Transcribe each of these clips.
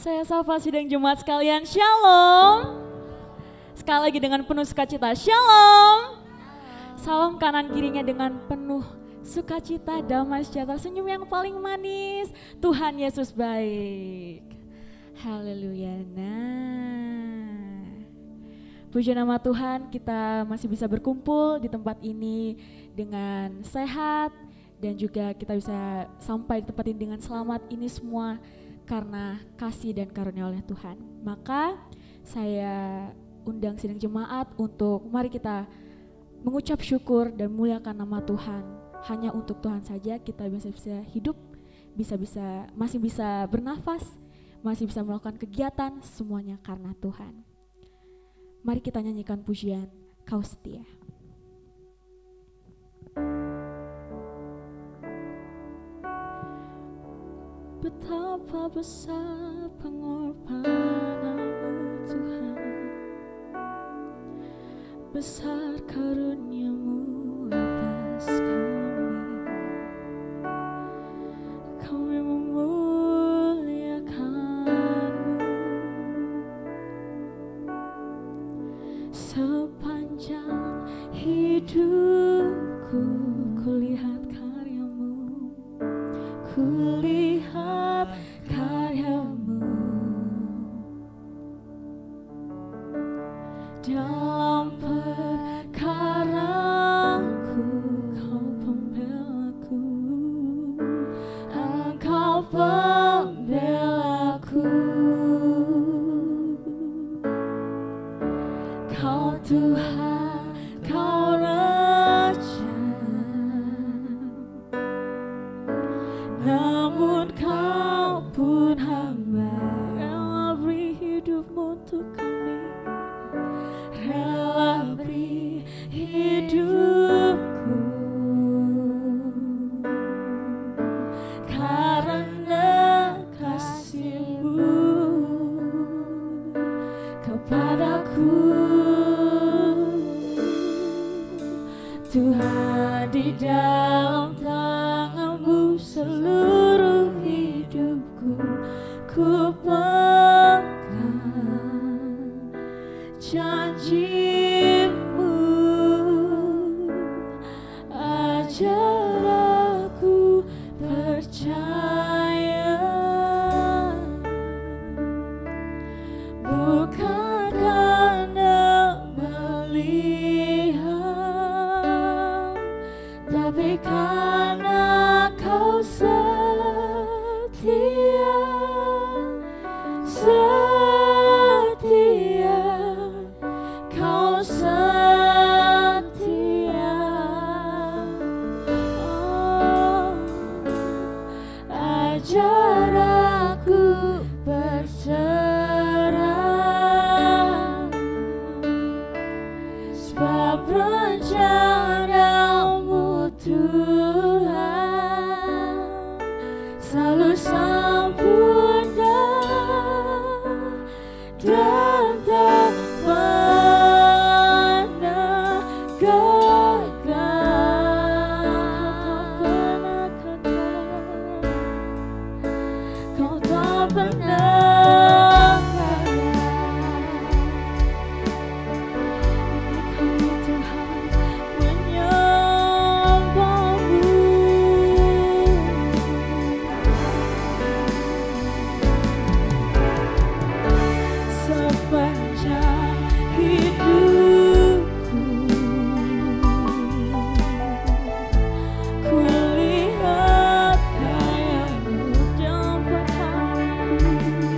Saya sapa sidang jemaat sekalian, Shalom. Sekali lagi dengan penuh sukacita, Shalom. Salam kanan kirinya dengan penuh sukacita, damai sejahtera, senyum yang paling manis. Tuhan Yesus baik. Haleluya. Nah, puji nama Tuhan, kita masih bisa berkumpul di tempat ini dengan sehat dan juga kita bisa sampai di tempat ini dengan selamat. Ini semua karena kasih dan karunia oleh Tuhan. Maka saya undang sidang jemaat untuk mari kita mengucap syukur dan muliakan nama Tuhan. Hanya untuk Tuhan saja kita bisa hidup, masih bisa bernafas, masih bisa melakukan kegiatan, semuanya karena Tuhan. Mari kita nyanyikan pujian Kau Setia. Betapa besar pengorbananmu Tuhan, besar karuniamu atas kami. Kami memuliakanmu sepanjang hidupku. Kulihat karyamu, kulihat karyamu dalam perkaraku. Kau pembelaku, Engkau pembelaku. Kau Tuhan, Kau Raja, namun Kau pun hamba. Rela beri hidupmu untuk kami, rela beri hidupku karena kasih-Mu kepadaku. Tuhan, di dalam tangan-Mu seluruh hidupku ku pegang janji-Mu. Ajar aku percaya, bukan karena melihat, tapi karena Kau setia, setia, Kau setia. Oh, ajar aku berserah, sebab rencana-Mu Tuhan selalu sempurna dan tak pernah gagal. Kau tak pernah gagal. Kami Tuhan menyembah-Mu. Sepanjang hidupku kulihat karya-Mu dalam perkaraku.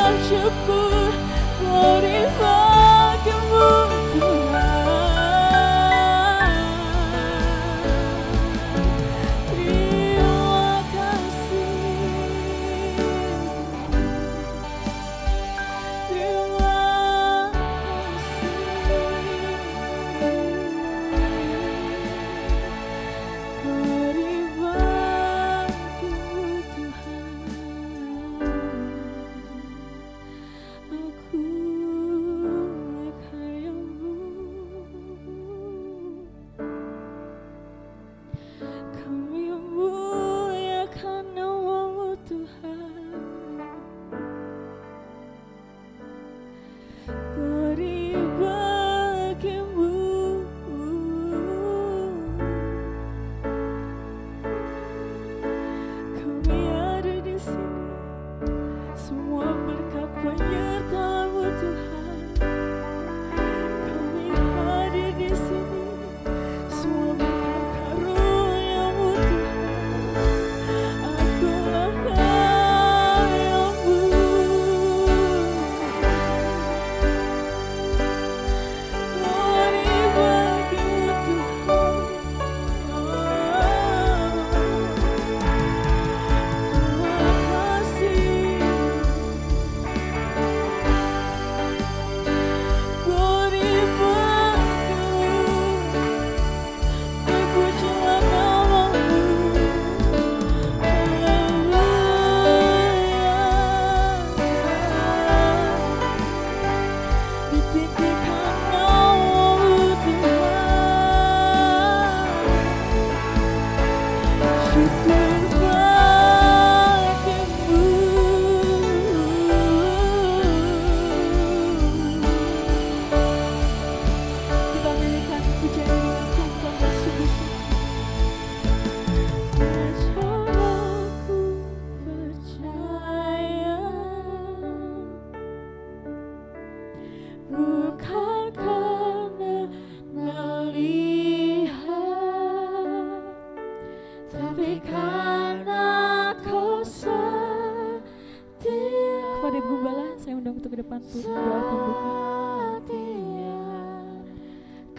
bersyukur, glory bagimu Tuhan. Terima kasih, terima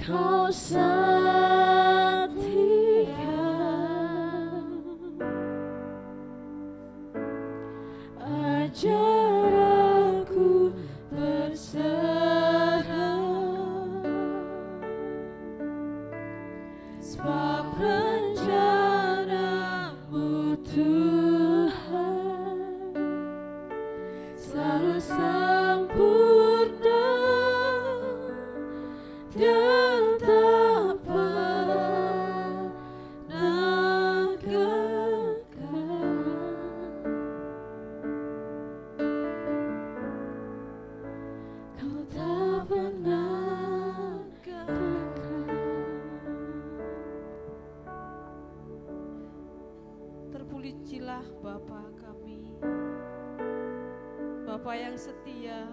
Kau setia, ajar aku berserah, sebab rencana-Mu Tuhan selalu sempurna dan tak pernah gagal. Kau tak pernah gagal. Terpujilah Bapa kami, Bapa yang setia,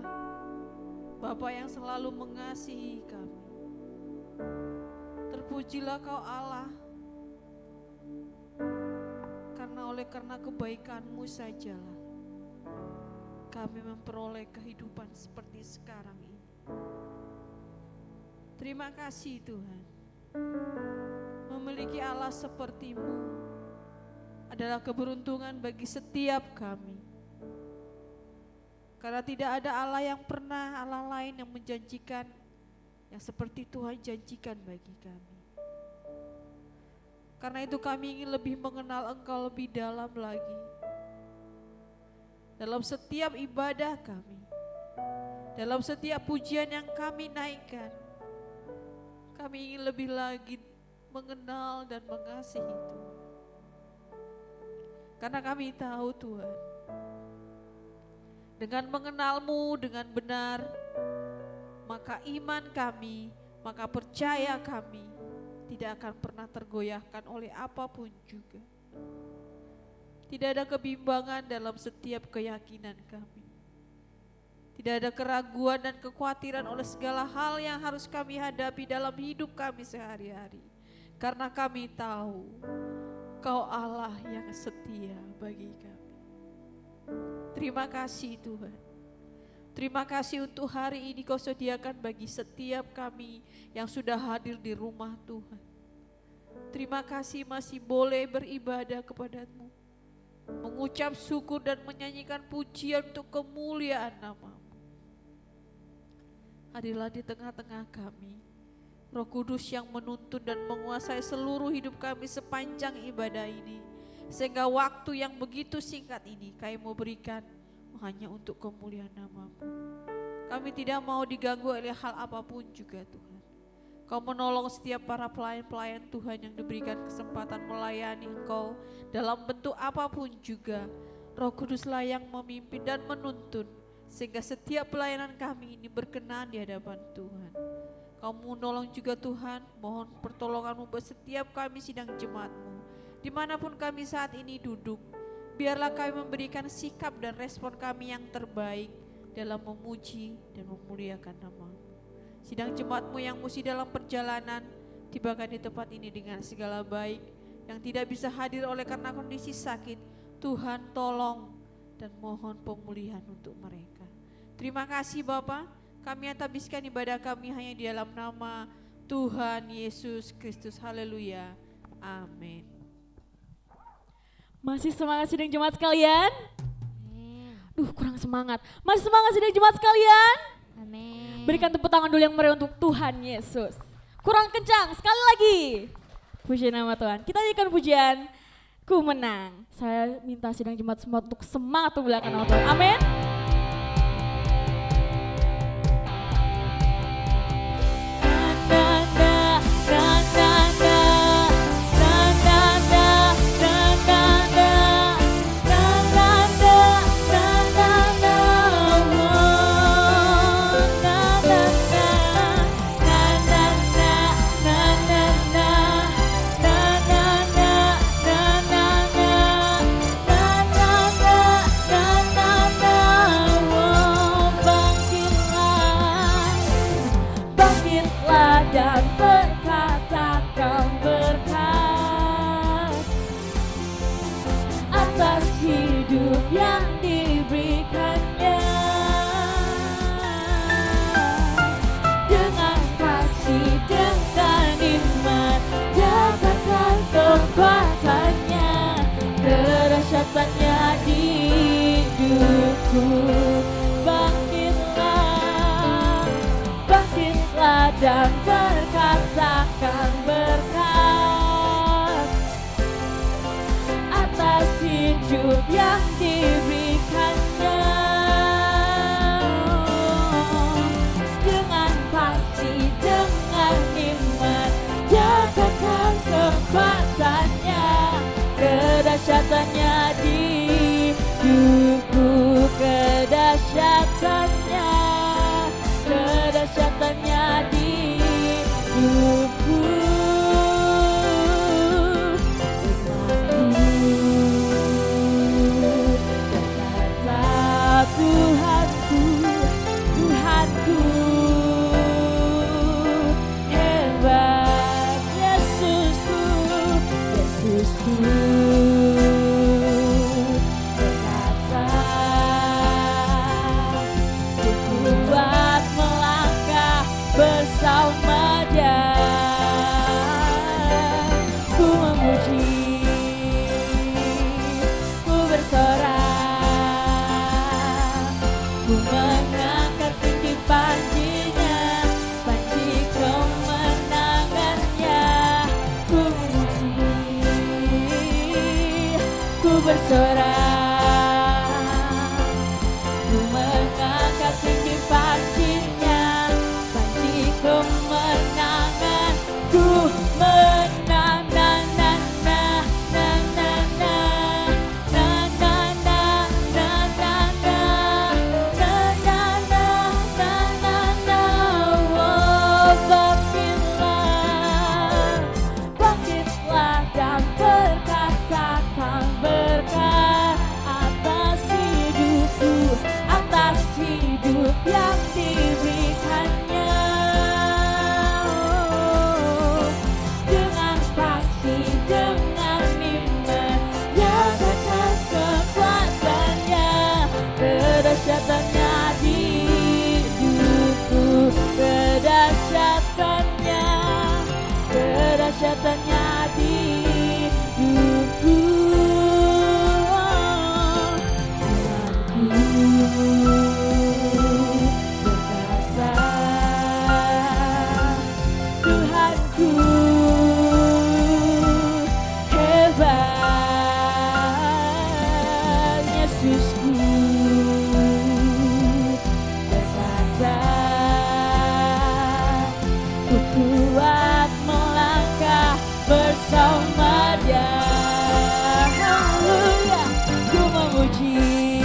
Bapa yang selalu mengasihi kami. Terpujilah Kau Allah, karena kebaikan-Mu sajalah kami memperoleh kehidupan seperti sekarang ini. Terima kasih Tuhan, memiliki Allah seperti-Mu adalah keberuntungan bagi setiap kami. Karena tidak ada Allah lain yang menjanjikan yang seperti Tuhan janjikan bagi kami. Karena itu kami ingin lebih mengenal Engkau lebih dalam lagi. Dalam setiap ibadah kami, dalam setiap pujian yang kami naikkan, kami ingin lebih lagi mengenal dan mengasihi Tuhan. Karena kami tahu Tuhan, dengan mengenal-Mu dengan benar, maka iman kami, maka percaya kami tidak akan pernah tergoyahkan oleh apapun juga. Tidak ada kebimbangan dalam setiap keyakinan kami. Tidak ada keraguan dan kekhawatiran oleh segala hal yang harus kami hadapi dalam hidup kami sehari-hari. Karena kami tahu Kau Allah yang setia bagi kami. Terima kasih Tuhan. Terima kasih untuk hari ini Kau sediakan bagi setiap kami yang sudah hadir di rumah Tuhan. Terima kasih masih boleh beribadah kepada-Mu, mengucap syukur dan menyanyikan pujian untuk kemuliaan nama-Mu. Hadirlah di tengah-tengah kami, Roh Kudus yang menuntun dan menguasai seluruh hidup kami sepanjang ibadah ini. Sehingga waktu yang begitu singkat ini kami mau berikan hanya untuk kemuliaan nama-Mu. Kami tidak mau diganggu oleh hal apapun juga Tuhan. Kau menolong setiap para pelayan-pelayan Tuhan yang diberikan kesempatan melayani Engkau dalam bentuk apapun juga. Roh Kuduslah yang memimpin dan menuntun sehingga setiap pelayanan kami ini berkenan di hadapan Tuhan. Kau menolong juga Tuhan, mohon pertolongan-Mu buat setiap kami sidang jemaat-Mu. Dimanapun kami saat ini duduk, biarlah kami memberikan sikap dan respon kami yang terbaik dalam memuji dan memuliakan nama-Mu. Sidang jemaat-Mu yang mesti dalam perjalanan, tibakan di tempat ini dengan segala baik. Yang tidak bisa hadir oleh karena kondisi sakit, Tuhan tolong dan mohon pemulihan untuk mereka. Terima kasih Bapa, kami habiskan ibadah kami hanya di dalam nama Tuhan Yesus Kristus. Haleluya. Amin. Masih semangat sidang jemaat sekalian? Duh, kurang semangat. Masih semangat sidang jemaat sekalian? Amin. Berikan tepuk tangan dulu yang meriah untuk Tuhan Yesus. Kurang kencang, sekali lagi. Puji nama Tuhan. Kita nyanyikan pujian Ku Menang. Saya minta sidang jemaat semua untuk semangat memuliakan nama Tuhan. Amin. Bangkitlah dan berkatakan berkat atas hidup yang diberikannya. Dengan pasti, dengan iman, nyatakan kekuatannya, kedahsyatannya di hidupku, kedahsyatannya di hidupku. Berkata Tuhanku, Tuhanku hebat, Yesusku, Yesusku. Bersama Dia ku memuji, ku bersorak, ku mengangkat tinggi panjinya, panji kemenangannya. Ku memuji, ku bersorak, ku mengangkat tinggi panjinya, kemenangan ku menang, na na na na na na na na na na na na na na na. Oh, bangkitlah dan berkatakan berkat Yesusku, berkata ku kuat melangkah bersama Dia. Haleluya, ku memuji,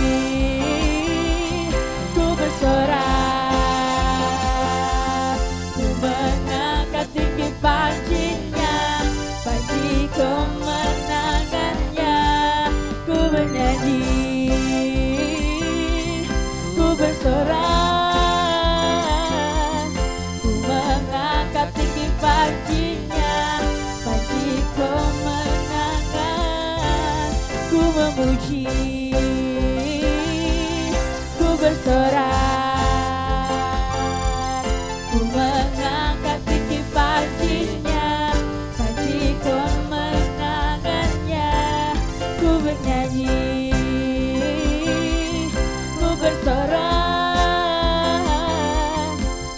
ku bersorak, ku mengangkat tinggi pancinya, panci kemenangannya, ku bernyanyi, ku bersorak, ku mengangkat tinggi pancinya, panci kemenangan, ku memuji, ku bersorak, ku mengangkat tinggi pancinya, panci kemenangannya, ku bernyanyi, ku bersorak,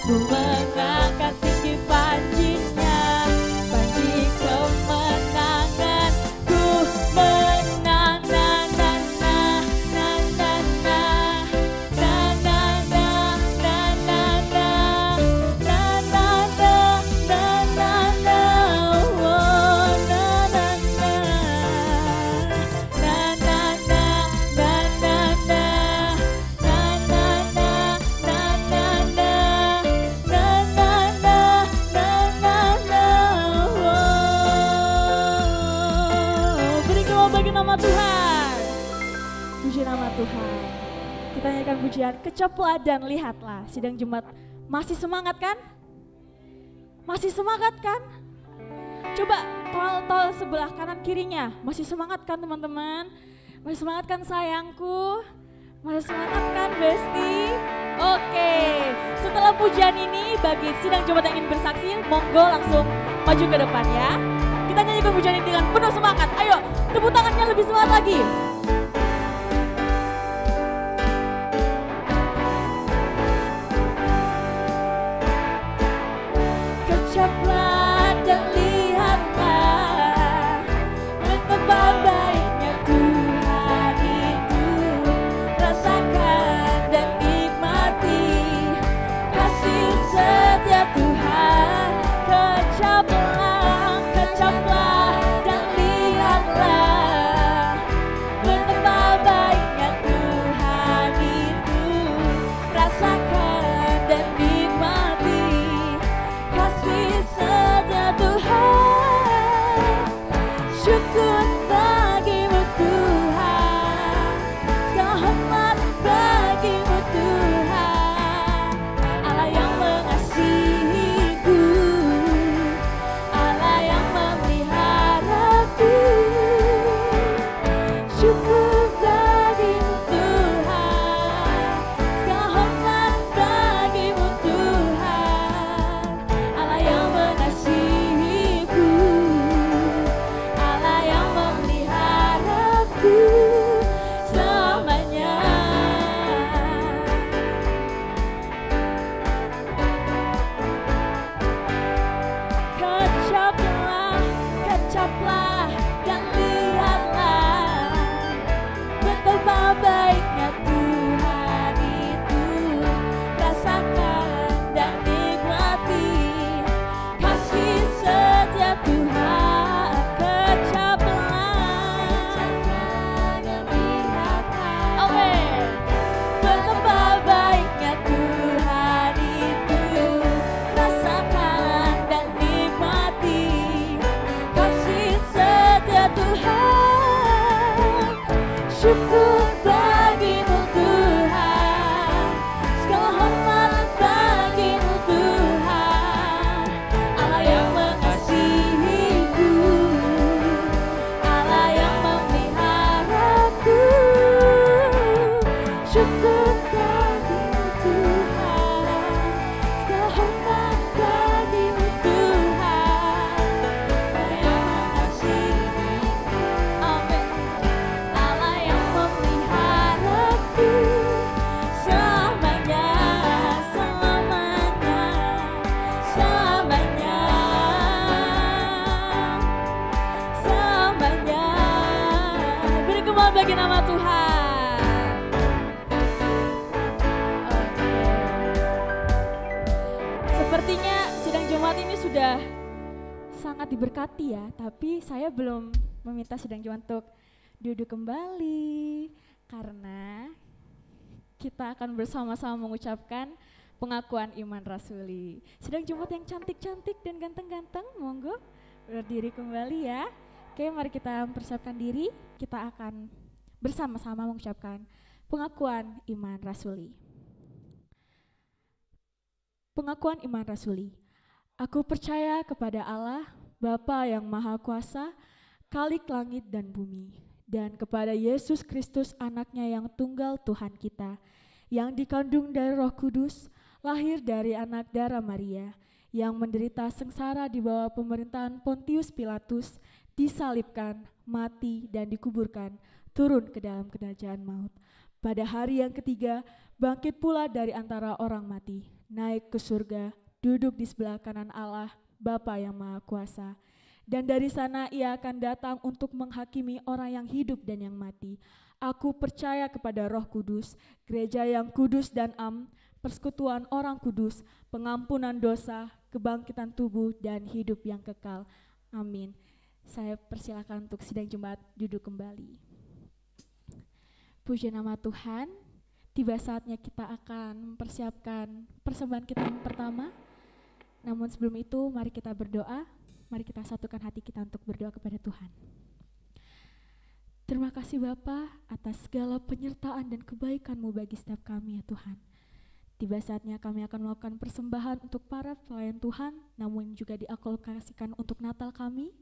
ku mengangkat tinggi pancinya, panci kemenangan, ku menang, na na na na na na na na na na na na na na na na na, oh na na na na na na na na na na na beri kemuliaan bagi nama Tuhan. Puji nama Tuhan. Kita nyanyikan pujian Kecaplah dan Lihatlah. Sidang Jumat masih semangat kan? Masih semangat kan? Coba tol sebelah kanan kirinya. Masih semangat kan teman-teman? Masih semangat kan sayangku? Masih semangat kan Besti? Oke, setelah pujian ini bagi sidang Jumat yang ingin bersaksi, monggo langsung maju ke depan ya. Kita nyanyikan pujian ini dengan penuh semangat. Ayo, tepuk tangannya lebih semangat lagi. Kecaplah dan lihatlah betapa baiknya Tuhan itu. Rasakan dan nikmati kasih setia Tuhan. Kecaplah, kecaplah dan lihatlah betapa baiknya Tuhan itu. Rasakan dan nikmati kasih setia Tuhan. Syukur bagimu Tuhan, segala hormat bagimu Tuhan. Allah yang mengasihiku, Allah yang memeliharaku. Syukur bagimu Tuhan, segala hormat bagimu Tuhan. Allah yang mengasihiku, Allah yang memeliharaku selamanya. Kecaplah, kecaplah dan lihatlah betapa baiknya Tuhan itu. Rasakan dan nikmati kasih setia Tuhan. Kecaplah dan lihatlah, amin, betapa baiknya Tuhan itu. Rasakan dan nikmati kasih setia Tuhan. Syukur bagimu Tuhan, segala hormat bagimu Tuhan. Allah yang mengasihiku, Allah yang memeliharaku. Syukur bagimu Tuhan, segala hormat bagimu Tuhan. Allah yang mengasihiku, amin. Allah yang memeliharaku selamanya, selamanya, selamanya, selamanya. Beri kemuliaan bagi nama Tuhan. Sepertinya sidang Jumat ini sudah sangat diberkati ya, tapi saya belum meminta sidang Jumat untuk duduk kembali karena kita akan bersama-sama mengucapkan pengakuan iman rasuli. Sidang Jumat yang cantik-cantik dan ganteng-ganteng, monggo berdiri kembali ya. Oke, mari kita mempersiapkan diri, kita akan bersama-sama mengucapkan pengakuan iman rasuli. Pengakuan iman rasuli. Aku percaya kepada Allah, Bapa yang Maha Kuasa, Khalik langit dan bumi, dan kepada Yesus Kristus anaknya yang tunggal Tuhan kita, yang dikandung dari Roh Kudus, lahir dari anak darah Maria, yang menderita sengsara di bawah pemerintahan Pontius Pilatus, disalibkan, mati dan dikuburkan, turun ke dalam kerajaan maut. Pada hari yang ketiga, bangkit pula dari antara orang mati, naik ke surga, duduk di sebelah kanan Allah, Bapa yang Maha Kuasa. Dan dari sana ia akan datang untuk menghakimi orang yang hidup dan yang mati. Aku percaya kepada Roh Kudus, gereja yang kudus dan persekutuan orang kudus, pengampunan dosa, kebangkitan tubuh dan hidup yang kekal. Amin. Saya persilakan untuk sidang Jumat duduk kembali. Puji nama Tuhan. Tiba saatnya kita akan mempersiapkan persembahan kita yang pertama. Namun sebelum itu mari kita berdoa. Mari kita satukan hati kita untuk berdoa kepada Tuhan. Terima kasih Bapa atas segala penyertaan dan kebaikan-Mu bagi setiap kami ya Tuhan. Tiba saatnya kami akan melakukan persembahan untuk para pelayan Tuhan, namun juga dialokasikan untuk Natal kami.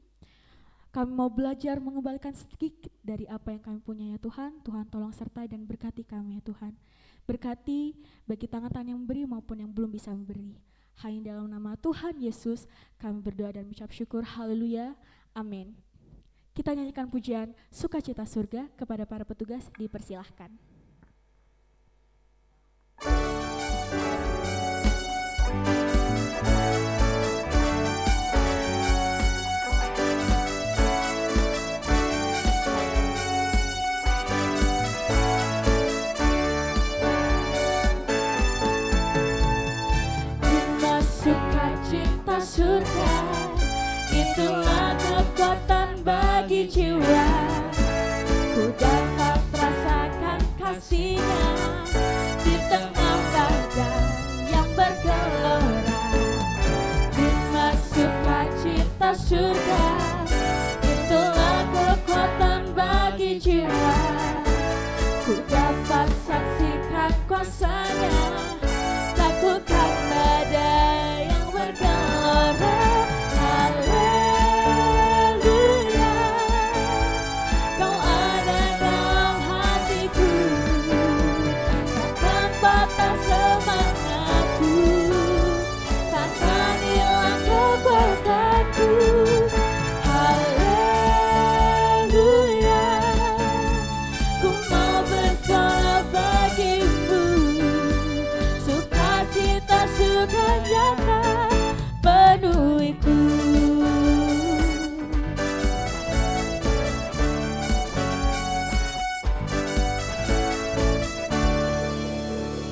Kami mau belajar mengembalikan sedikit dari apa yang kami punya ya Tuhan. Tuhan tolong sertai dan berkati kami ya Tuhan. Berkati bagi tangan-tangan yang memberi maupun yang belum bisa memberi. Hanya dalam nama Tuhan Yesus kami berdoa dan mengucap syukur. Haleluya. Amin. Kita nyanyikan pujian Sukacita Surga. Kepada para petugas dipersilahkan. Surga, itulah kekuatan bagi jiwa. Ku dapat rasakan kasih-Nya di tengah badai yang bergelora. Dimasuka cita surga, itulah kekuatan bagi jiwa. Ku dapat saksikan kuasa-Nya, takutkan badai yang bergelora. Haleluya, Kau ada dalam hatiku, takkan patah semangatku, takkan hilang kekuatanku. Haleluya, ku mau bersorak bagimu, sukacita surga nyata penuhiku.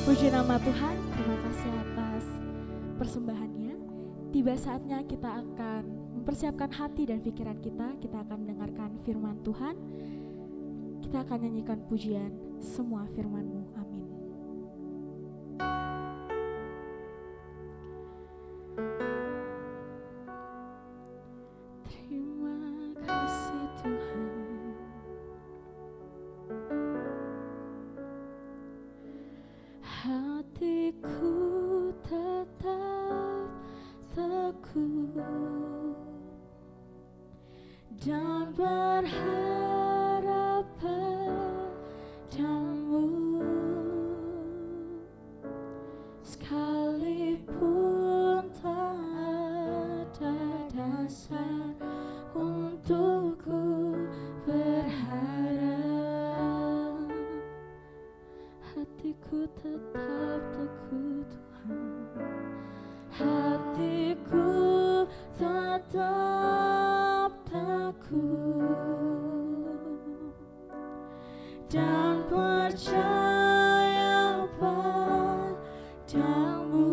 Puji nama Tuhan, terima kasih atas persembahannya. Tiba saatnya kita akan mempersiapkan hati dan pikiran kita. Kita akan mendengarkan firman Tuhan. Kita akan nyanyikan pujian semua firman-Mu. Amin. Terima kasih Tuhan. Hatiku tetap teguh dan berharap padamu, sekalipun tak ada dasar untukku berharap. Hatiku tetap teguh Tuhan, hatiku tetap teguh dan percaya padamu,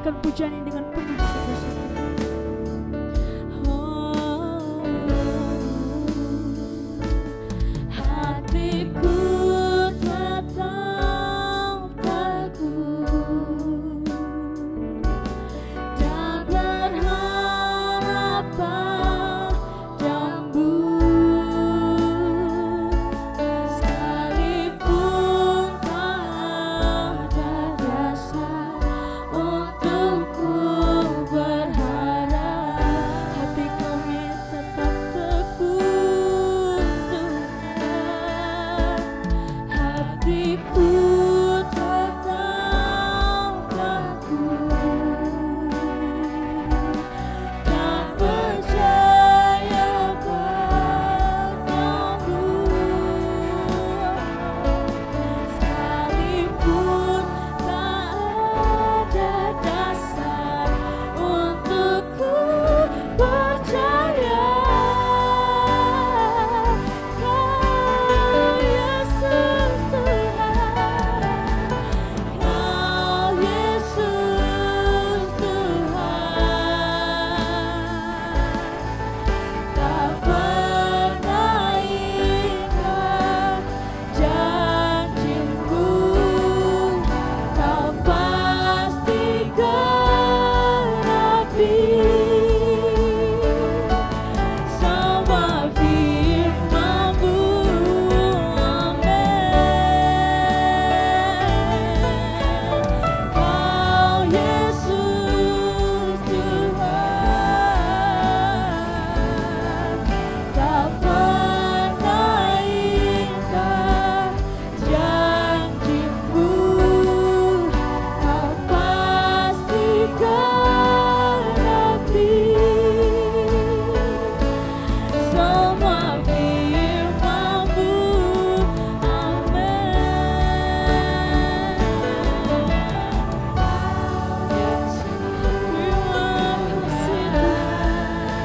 naikkan pujian ini dengan penuh sukacita. Hatiku tetap teguh dan berharap padamu, sekalipun tak ada dasar untukku berharap. Hati kami tetap teguh Tuhan, hatiku tetap teguh dan percaya padamu, sekalipun tak ada dasar untukku percaya. Kau Yesus Tuhan, Kau Yesus Tuhan, tak pernah ingkar janjimu, Kau pasti genapi semua firman-Mu. Amin. Kau Yesus Tuhan, tak pernah ingkar janjimu, Kau pasti genapi semua firman-Mu.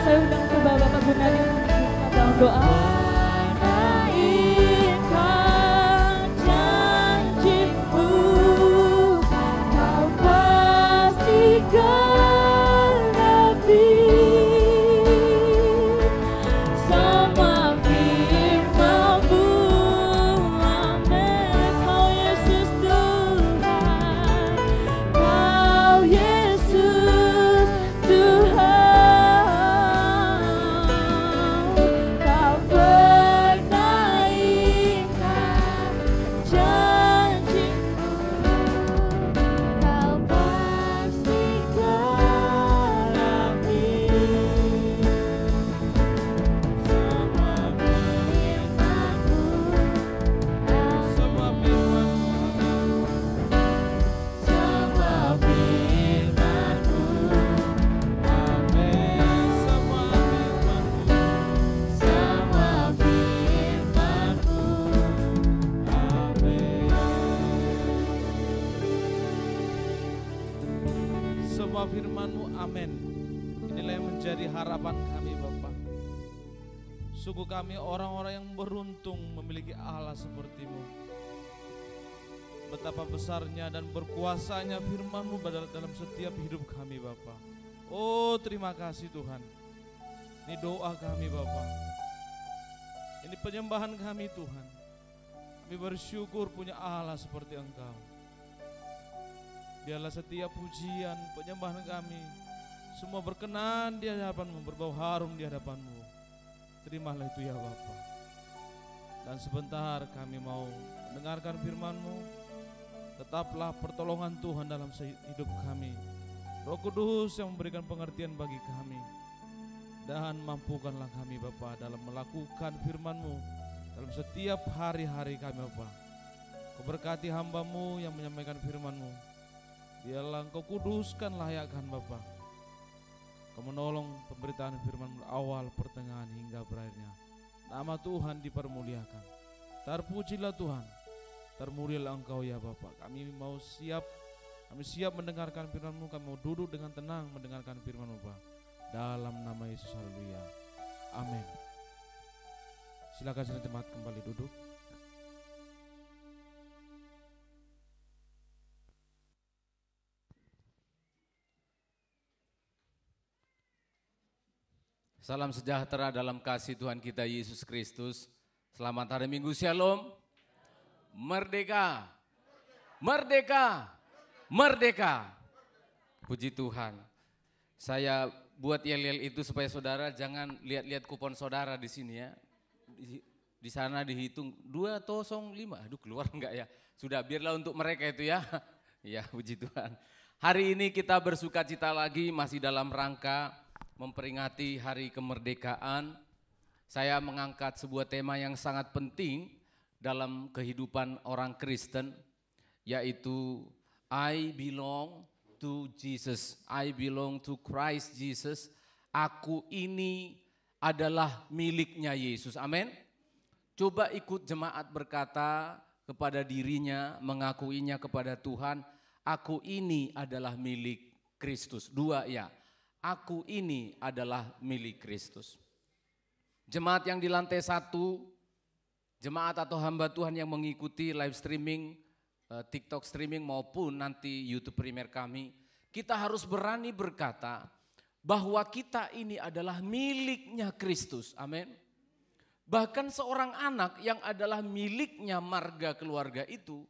Saya undang coba Bapak Gunadi untuk dalam doa. Naikkan janjimu, Kau pasti genapi semua firman-Mu. Amin. Kau Yesus Tuhan, Kau Yesus Tuhan, Kau pernah ingkar janjimu, Kau pasti genapi semua firman-Mu. Semua firman-Mu, Semua firman-Mu. amin. Semua firman-Mu, Semua firman-Mu. amin. Semua firman-Mu, amin. Inilah yang menjadi harapan kami Bapa. Sungguh kami orang-orang yang beruntung memiliki Allah seperti-Mu. Betapa besarnya dan berkuasanya firman-Mu dalam setiap hidup kami Bapa. Oh terima kasih Tuhan. Ini doa kami Bapa. Ini penyembahan kami Tuhan. Kami bersyukur punya Allah seperti Engkau. Biarlah setiap pujian, penyembahan kami semua berkenan di hadapan-Mu, berbau harum di hadapan-Mu. Terimalah itu ya Bapa. Dan sebentar kami mau mendengarkan firman-Mu. Tetaplah pertolongan Tuhan dalam hidup kami. Roh Kudus yang memberikan pengertian bagi kami. Dan mampukanlah kami Bapa dalam melakukan firman-Mu dalam setiap hari-hari kami Bapa. Kau berkati hamba-Mu yang menyampaikan firman-Mu. Biarlah Engkau kuduskan layakkan Bapa. Kau menolong pemberitaan firman-Mu awal, pertengahan hingga berakhirnya. Nama Tuhan dipermuliakan. Terpujilah Tuhan. Termulialah Engkau ya Bapa. Kami siap mendengarkan firman-Mu. Kami mau duduk dengan tenang mendengarkan firman-Mu Bapa. Dalam nama Yesus, haleluya. Amin. Silakan saudara jemaat kembali duduk. Salam sejahtera dalam kasih Tuhan kita Yesus Kristus. Selamat hari Minggu, Shalom. Merdeka, merdeka, merdeka. Puji Tuhan. Saya buat yel-yel itu supaya saudara jangan lihat-lihat kupon saudara di sini ya. Di sana dihitung 205, aduh keluar enggak ya. Sudah biarlah untuk mereka itu ya. Ya puji Tuhan. Hari ini kita bersuka cita lagi masih dalam rangka memperingati hari kemerdekaan. Saya mengangkat sebuah tema yang sangat penting dalam kehidupan orang Kristen, yaitu I belong to Jesus, I belong to Christ Jesus. Aku ini adalah miliknya Yesus, amin. Coba ikut jemaat berkata kepada dirinya, mengakuinya kepada Tuhan, aku ini adalah milik Kristus. Dua ya. Aku ini adalah milik Kristus. Jemaat yang di lantai 1, jemaat atau hamba Tuhan yang mengikuti live streaming, TikTok streaming maupun nanti YouTube Premier kami, kita harus berani berkata bahwa kita ini adalah miliknya Kristus. Amin. Bahkan seorang anak yang adalah miliknya marga keluarga itu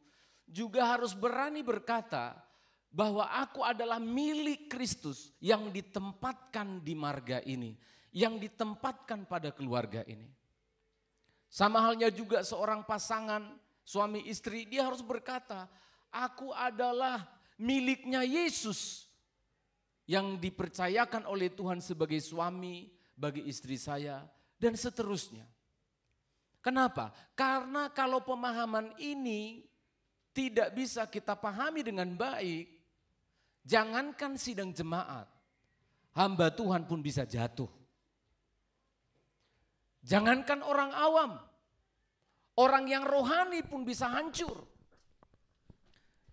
juga harus berani berkata bahwa aku adalah milik Kristus yang ditempatkan di marga ini, yang ditempatkan pada keluarga ini. Sama halnya juga seorang pasangan suami istri, dia harus berkata, aku adalah miliknya Yesus yang dipercayakan oleh Tuhan sebagai suami bagi istri saya dan seterusnya. Kenapa? Karena kalau pemahaman ini tidak bisa kita pahami dengan baik, jangankan sidang jemaat, hamba Tuhan pun bisa jatuh. Jangankan orang awam, orang yang rohani pun bisa hancur.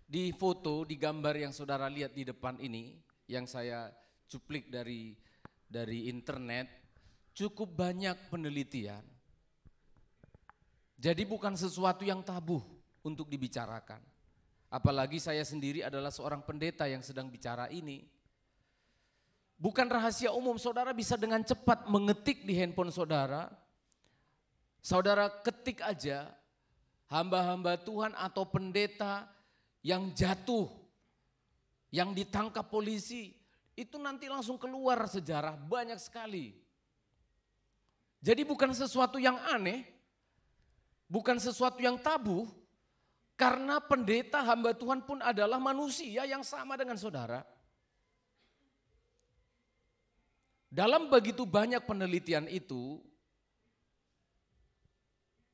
Di foto, di gambar yang saudara lihat di depan ini, yang saya cuplik dari internet, cukup banyak penelitian. Jadi bukan sesuatu yang tabu untuk dibicarakan. Apalagi saya sendiri adalah seorang pendeta yang sedang bicara ini. Bukan rahasia umum, saudara bisa dengan cepat mengetik di handphone saudara. Saudara ketik aja hamba-hamba Tuhan atau pendeta yang jatuh, yang ditangkap polisi. Itu nanti langsung keluar sejarah banyak sekali. Jadi bukan sesuatu yang aneh, bukan sesuatu yang tabu. Karena pendeta hamba Tuhan pun adalah manusia yang sama dengan saudara. Dalam begitu banyak penelitian itu,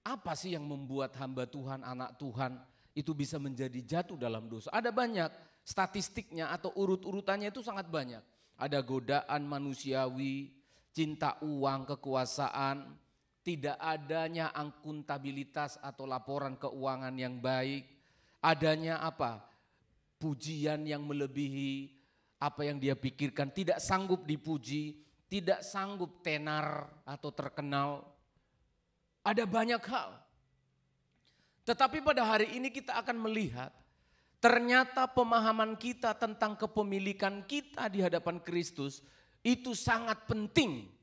apa sih yang membuat hamba Tuhan, anak Tuhan itu bisa menjadi jatuh dalam dosa? Ada banyak statistiknya atau urut-urutannya itu sangat banyak. Ada godaan manusiawi, cinta uang, kekuasaan, tidak adanya akuntabilitas atau laporan keuangan yang baik, adanya apa? Pujian yang melebihi apa yang dia pikirkan, tidak sanggup dipuji, tidak sanggup tenar atau terkenal. Ada banyak hal. Tetapi pada hari ini kita akan melihat ternyata pemahaman kita tentang kepemilikan kita di hadapan Kristus itu sangat penting.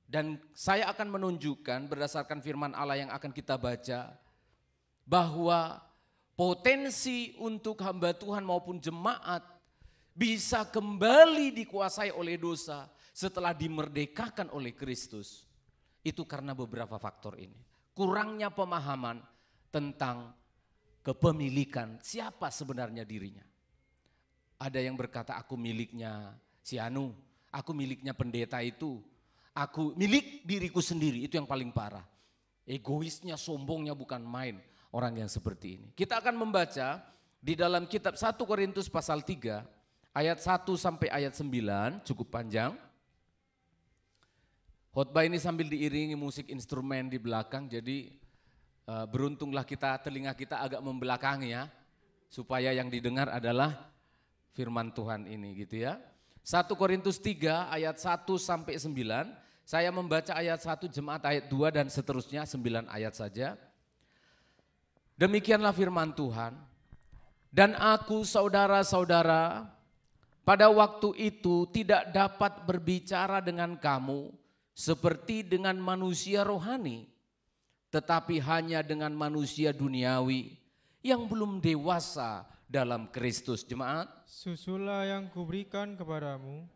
Dan saya akan menunjukkan berdasarkan firman Allah yang akan kita baca bahwa potensi untuk hamba Tuhan maupun jemaat bisa kembali dikuasai oleh dosa setelah dimerdekakan oleh Kristus. Itu karena beberapa faktor ini. Kurangnya pemahaman tentang kepemilikan siapa sebenarnya dirinya. Ada yang berkata aku miliknya si Anu, aku miliknya pendeta itu. Aku milik diriku sendiri, itu yang paling parah. Egoisnya, sombongnya bukan main orang yang seperti ini. Kita akan membaca di dalam kitab 1 Korintus pasal 3 ayat 1 sampai ayat 9, cukup panjang. Khotbah ini sambil diiringi musik instrumen di belakang, jadi beruntunglah telinga kita agak membelakangi ya, supaya yang didengar adalah firman Tuhan ini gitu ya. 1 Korintus 3 ayat 1 sampai 9. Saya membaca ayat 1, jemaat ayat 2 dan seterusnya 9 ayat saja. Demikianlah firman Tuhan. Dan aku saudara-saudara pada waktu itu tidak dapat berbicara dengan kamu seperti dengan manusia rohani, tetapi hanya dengan manusia duniawi yang belum dewasa dalam Kristus. Jemaat, Susulah yang kuberikan kepadamu,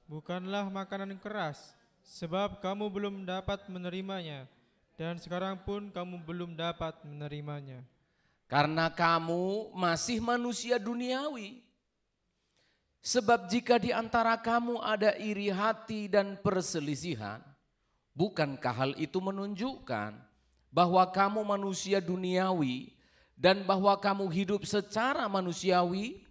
bukanlah makanan keras, sebab kamu belum dapat menerimanya, dan sekarang pun kamu belum dapat menerimanya. karena kamu masih manusia duniawi. Sebab jika di antara kamu ada iri hati dan perselisihan, bukankah hal itu menunjukkan bahwa kamu manusia duniawi dan bahwa kamu hidup secara manusiawi?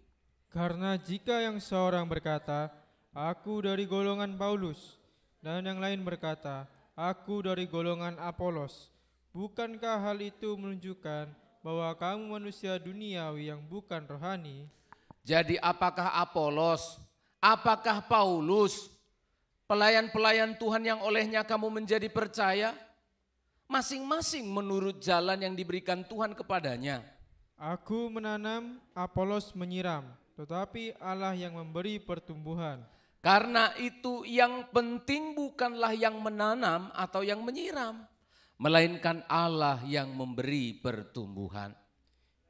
Karena jika yang seorang berkata, aku dari golongan Paulus, dan yang lain berkata, aku dari golongan Apolos, bukankah hal itu menunjukkan bahwa kamu manusia duniawi yang bukan rohani? Jadi apakah Apolos, apakah Paulus, pelayan-pelayan Tuhan yang olehnya kamu menjadi percaya? Masing-masing menurut jalan yang diberikan Tuhan kepadanya. Aku menanam, Apolos menyiram, tetapi Allah yang memberi pertumbuhan. Karena itu yang penting bukanlah yang menanam atau yang menyiram, melainkan Allah yang memberi pertumbuhan.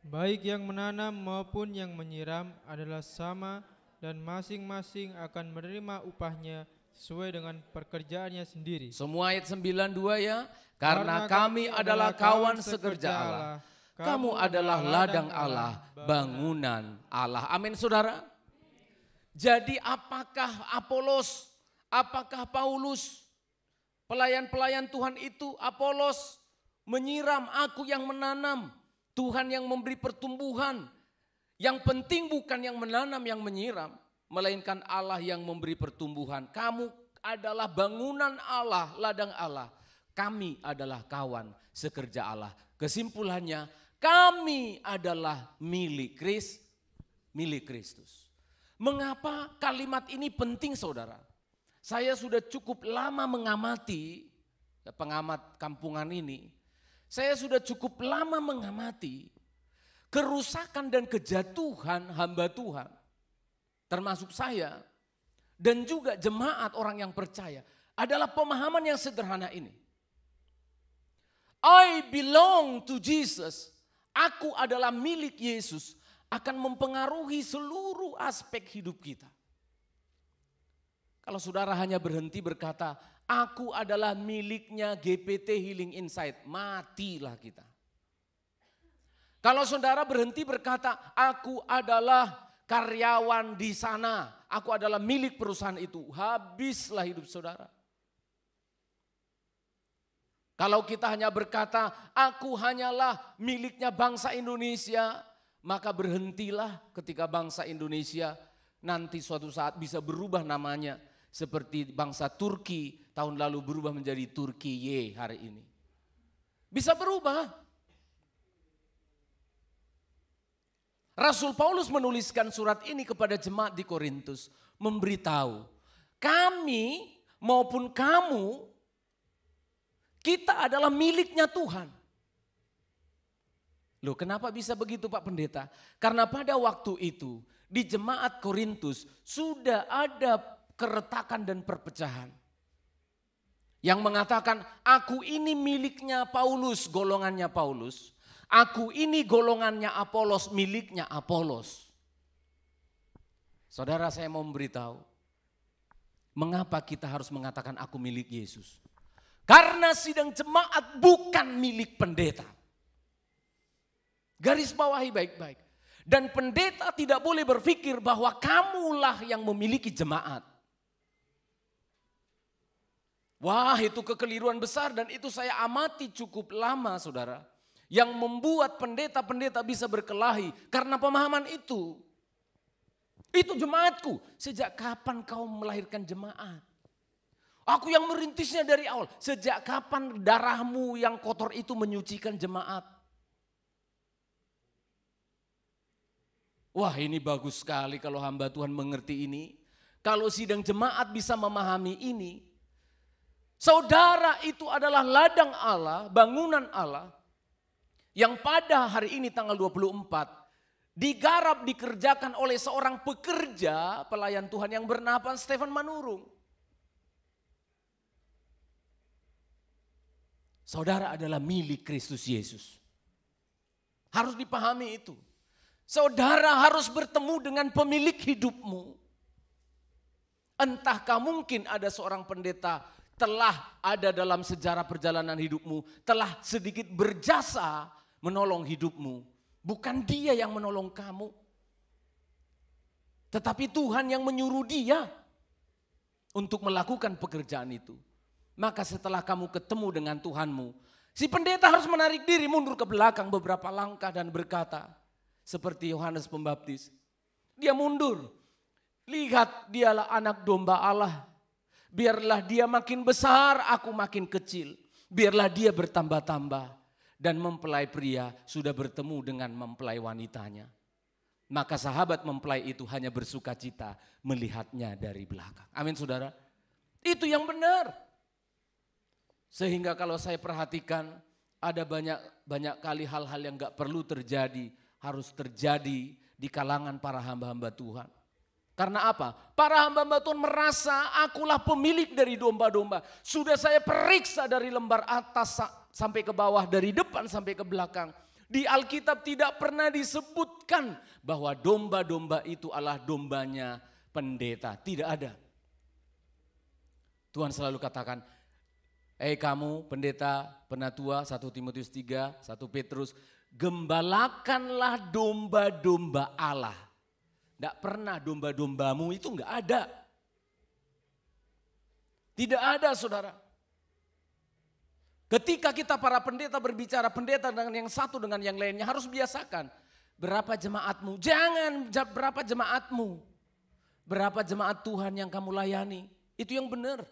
Baik yang menanam maupun yang menyiram adalah sama, dan masing-masing akan menerima upahnya sesuai dengan pekerjaannya sendiri. Semua ayat 92 ya. Karena kami adalah kawan sekerja Allah. Kamu adalah ladang Allah, bangunan Allah. Amin saudara. Jadi apakah Apolos, apakah Paulus, pelayan-pelayan Tuhan itu? Apolos menyiram, aku yang menanam. Tuhan yang memberi pertumbuhan. Yang penting bukan yang menanam, yang menyiram, melainkan Allah yang memberi pertumbuhan. Kamu adalah bangunan Allah, ladang Allah. Kami adalah kawan sekerja Allah. Kesimpulannya, kami adalah milik Kristus. Mengapa kalimat ini penting saudara? Saya sudah cukup lama mengamati, pengamat kampungan ini. Saya sudah cukup lama mengamati kerusakan dan kejatuhan hamba Tuhan. Termasuk saya dan juga jemaat orang yang percaya. Adalah pemahaman yang sederhana ini. I belong to Jesus. Aku adalah milik Yesus. Akan mempengaruhi seluruh aspek hidup kita. Kalau saudara hanya berhenti berkata, aku adalah miliknya GPT Healing Insight, matilah kita. Kalau saudara berhenti berkata, aku adalah karyawan di sana, aku adalah milik perusahaan itu, habislah hidup saudara. Kalau kita hanya berkata, aku hanyalah miliknya bangsa Indonesia, maka berhentilah ketika bangsa Indonesia nanti suatu saat bisa berubah namanya. Seperti bangsa Turki tahun lalu berubah menjadi Turkiye hari ini. Bisa berubah. Rasul Paulus menuliskan surat ini kepada jemaat di Korintus. Memberitahu, kami maupun kamu, kita adalah miliknya Tuhan. Loh kenapa bisa begitu Pak Pendeta? Karena pada waktu itu di jemaat Korintus sudah ada keretakan dan perpecahan. Yang mengatakan aku ini miliknya Paulus, golongannya Paulus. Aku ini golongannya Apolos, miliknya Apolos. Saudara saya mau memberitahu. Mengapa kita harus mengatakan aku milik Yesus? Karena sidang jemaat bukan milik pendeta. Garis bawahi baik-baik. Dan pendeta tidak boleh berpikir bahwa kamulah yang memiliki jemaat. Wah itu kekeliruan besar dan itu saya amati cukup lama saudara. Yang membuat pendeta-pendeta bisa berkelahi karena pemahaman itu. Itu jemaatku. Sejak kapan kau melahirkan jemaat? Aku yang merintisnya dari awal. Sejak kapan darahmu yang kotor itu menyucikan jemaat? Wah ini bagus sekali kalau hamba Tuhan mengerti ini. Kalau sidang jemaat bisa memahami ini. Saudara itu adalah ladang Allah, bangunan Allah. Yang pada hari ini tanggal 24 digarap dikerjakan oleh seorang pekerja pelayan Tuhan yang bernama Stephen Manurung. Saudara adalah milik Kristus Yesus. Harus dipahami itu. Saudara harus bertemu dengan pemilik hidupmu. Entahkah mungkin ada seorang pendeta telah ada dalam sejarah perjalanan hidupmu, telah sedikit berjasa menolong hidupmu. Bukan dia yang menolong kamu. Tetapi Tuhan yang menyuruh dia untuk melakukan pekerjaan itu. Maka setelah kamu ketemu dengan Tuhanmu, si pendeta harus menarik diri mundur ke belakang beberapa langkah dan berkata, seperti Yohanes Pembaptis. Dia mundur, lihat dialah anak domba Allah. Biarlah dia makin besar, aku makin kecil. Biarlah dia bertambah-tambah. Dan mempelai pria sudah bertemu dengan mempelai wanitanya. Maka sahabat mempelai itu hanya bersuka cita melihatnya dari belakang. Amin saudara. Itu yang benar. Sehingga kalau saya perhatikan ada banyak kali hal-hal yang gak perlu terjadi. Harus terjadi di kalangan para hamba-hamba Tuhan. Karena apa? Para hamba-hamba Tuhan merasa akulah pemilik dari domba-domba. Sudah saya periksa dari lembar atas sampai ke bawah, dari depan sampai ke belakang. Di Alkitab tidak pernah disebutkan bahwa domba-domba itu adalah dombanya pendeta. Tidak ada. Tuhan selalu katakan, kamu pendeta, penatua, 1 Timotius 3, 1 Petrus, gembalakanlah domba-domba Allah. Tidak pernah domba-dombamu itu enggak ada. Tidak ada saudara. Ketika kita para pendeta berbicara pendeta dengan yang satu dengan yang lainnya harus biasakan. Berapa jemaatmu? Jangan berapa jemaatmu. Berapa jemaat Tuhan yang kamu layani. Itu yang benar.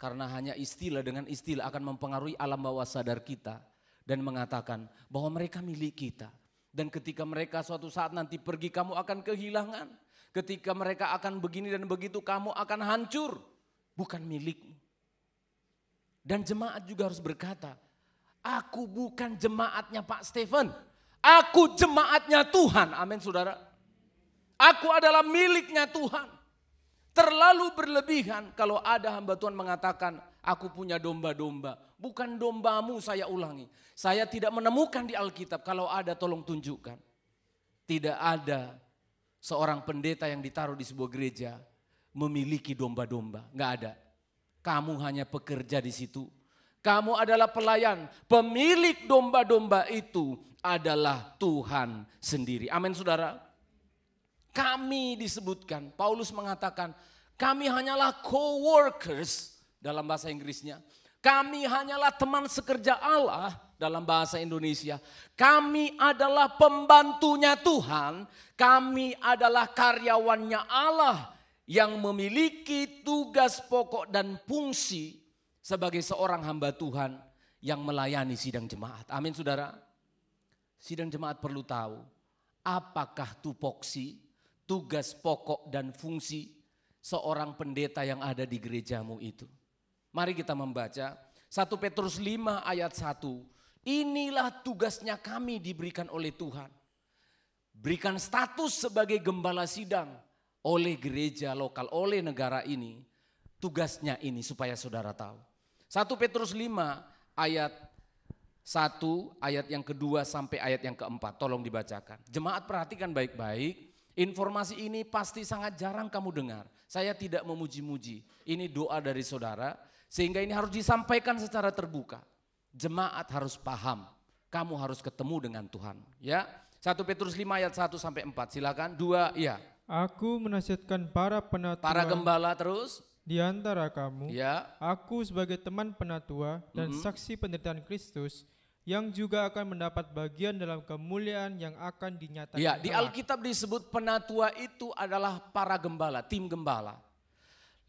Karena hanya istilah dengan istilah akan mempengaruhi alam bawah sadar kita. Dan mengatakan bahwa mereka milik kita. Dan ketika mereka suatu saat nanti pergi kamu akan kehilangan. Ketika mereka akan begini dan begitu kamu akan hancur. Bukan milikmu. Dan jemaat juga harus berkata, aku bukan jemaatnya Pak Stephen. Aku jemaatnya Tuhan. Amin saudara. Aku adalah miliknya Tuhan. Terlalu berlebihan kalau ada hamba Tuhan mengatakan, aku punya domba-domba. Bukan dombamu, saya ulangi. Saya tidak menemukan di Alkitab, kalau ada tolong tunjukkan. Tidak ada seorang pendeta yang ditaruh di sebuah gereja memiliki domba-domba. Enggak ada. Kamu hanya pekerja di situ. Kamu adalah pelayan. Pemilik domba-domba itu adalah Tuhan sendiri. Amin saudara. Kami disebutkan, Paulus mengatakan, kami hanyalah co-workers dalam bahasa Inggrisnya. Kami hanyalah teman sekerja Allah dalam bahasa Indonesia. Kami adalah pembantunya Tuhan. Kami adalah karyawannya Allah yang memiliki tugas pokok dan fungsi sebagai seorang hamba Tuhan yang melayani sidang jemaat. Amin saudara. Sidang jemaat perlu tahu apakah tupoksi, tugas pokok dan fungsi seorang pendeta yang ada di gerejamu itu. Mari kita membaca 1 Petrus 5 ayat 1. Inilah tugasnya kami diberikan oleh Tuhan. Berikan status sebagai gembala sidang oleh gereja lokal, oleh negara ini. Tugasnya ini supaya saudara tahu. 1 Petrus 5 ayat 1, ayat yang kedua sampai ayat yang keempat. Tolong dibacakan. Jemaat perhatikan baik-baik. Informasi ini pasti sangat jarang kamu dengar. Saya tidak memuji-muji. Ini doa dari saudara. Sehingga ini harus disampaikan secara terbuka. Jemaat harus paham. Kamu harus ketemu dengan Tuhan. Ya, 1 Petrus 5 ayat 1 sampai 4. Silakan. 2, ya. Aku menasihatkan para penatua. Para gembala terus. Di antara kamu. Ya. Aku sebagai teman penatua dan saksi penderitaan Kristus. Yang juga akan mendapat bagian dalam kemuliaan yang akan dinyatakan. Ya, di Alkitab disebut penatua itu adalah para gembala, tim gembala.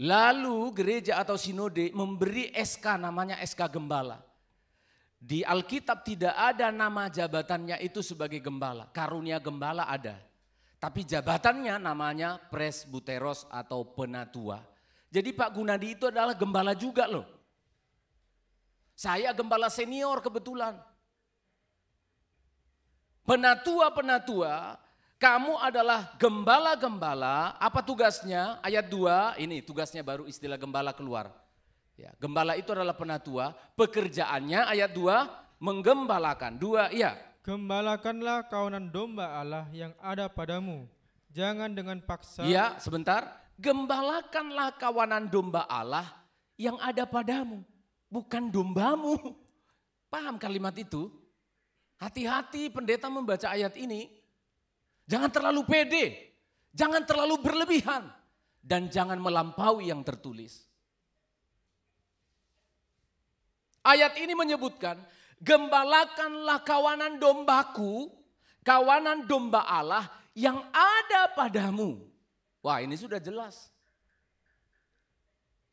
Lalu gereja atau sinode memberi SK namanya SK gembala. Di Alkitab tidak ada nama jabatannya itu sebagai gembala. Karunia gembala ada. Tapi jabatannya namanya presbuteros atau penatua. Jadi Pak Gunadi itu adalah gembala juga loh. Saya gembala senior kebetulan. Penatua-penatua, kamu adalah gembala-gembala. Apa tugasnya? Ayat 2, ini tugasnya baru istilah gembala keluar. Ya, gembala itu adalah penatua, pekerjaannya ayat 2 menggembalakan. 2, iya. Gembalakanlah kawanan domba Allah yang ada padamu, jangan dengan paksa. Iya, sebentar. Gembalakanlah kawanan domba Allah yang ada padamu, bukan dombamu. Paham kalimat itu? Hati-hati pendeta membaca ayat ini. Jangan terlalu pede, jangan terlalu berlebihan, dan jangan melampaui yang tertulis. Ayat ini menyebutkan, gembalakanlah kawanan dombaku, kawanan domba Allah yang ada padamu. Wah, ini sudah jelas.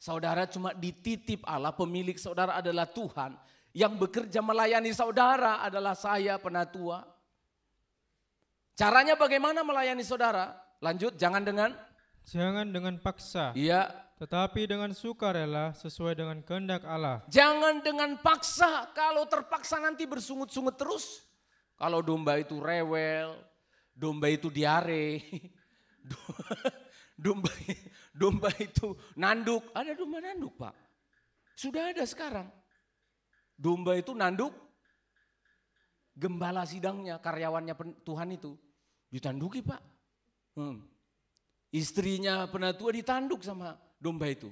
Saudara cuma dititip Allah, pemilik saudara adalah Tuhan. Yang bekerja melayani saudara adalah saya, penatua. Caranya bagaimana melayani saudara? Lanjut, jangan dengan paksa. Iya. Tetapi dengan sukarela sesuai dengan kehendak Allah. Jangan dengan paksa, kalau terpaksa nanti bersungut-sungut terus. Kalau domba itu rewel, domba itu diare, domba itu nanduk. Ada domba nanduk, Pak. Sudah ada sekarang. Domba itu nanduk, gembala sidangnya, karyawannya Tuhan itu ditanduki, Pak. Istrinya penatua ditanduk sama domba itu.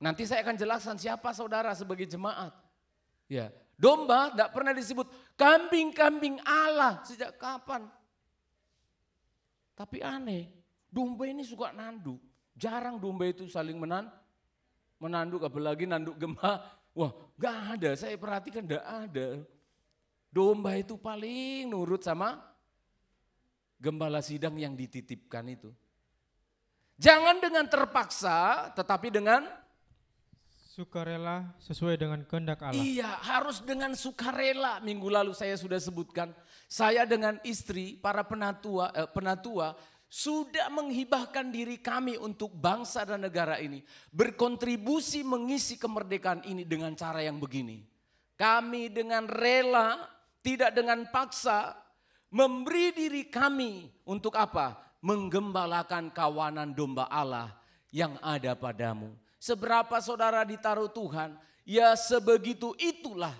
Nanti saya akan jelaskan siapa saudara sebagai jemaat. Ya, domba tidak pernah disebut kambing-kambing Allah sejak kapan. Tapi aneh, domba ini suka nanduk. Jarang domba itu saling menanduk, apalagi nanduk gembala. Wah, gak ada, saya perhatikan gak ada. Domba itu paling nurut sama gembala sidang yang dititipkan itu. Jangan dengan terpaksa, tetapi dengan sukarela sesuai dengan kehendak Allah. Iya, harus dengan sukarela. Minggu lalu saya sudah sebutkan, saya dengan istri, para penatua sudah menghibahkan diri kami untuk bangsa dan negara ini. Berkontribusi mengisi kemerdekaan ini dengan cara yang begini. Kami dengan rela, tidak dengan paksa, memberi diri kami untuk apa? Menggembalakan kawanan domba Allah yang ada padamu. Seberapa saudara ditaruh Tuhan, ya sebegitu itulah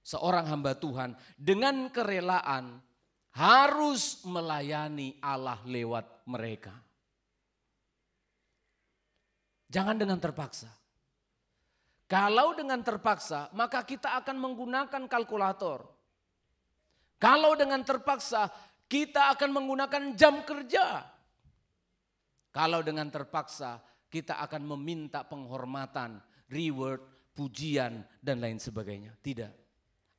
seorang hamba Tuhan dengan kerelaan harus melayani Allah lewat mereka. Jangan dengan terpaksa. Kalau dengan terpaksa, maka kita akan menggunakan kalkulator. Kalau dengan terpaksa, kita akan menggunakan jam kerja. Kalau dengan terpaksa, kita akan meminta penghormatan, reward, pujian, dan lain sebagainya. Tidak.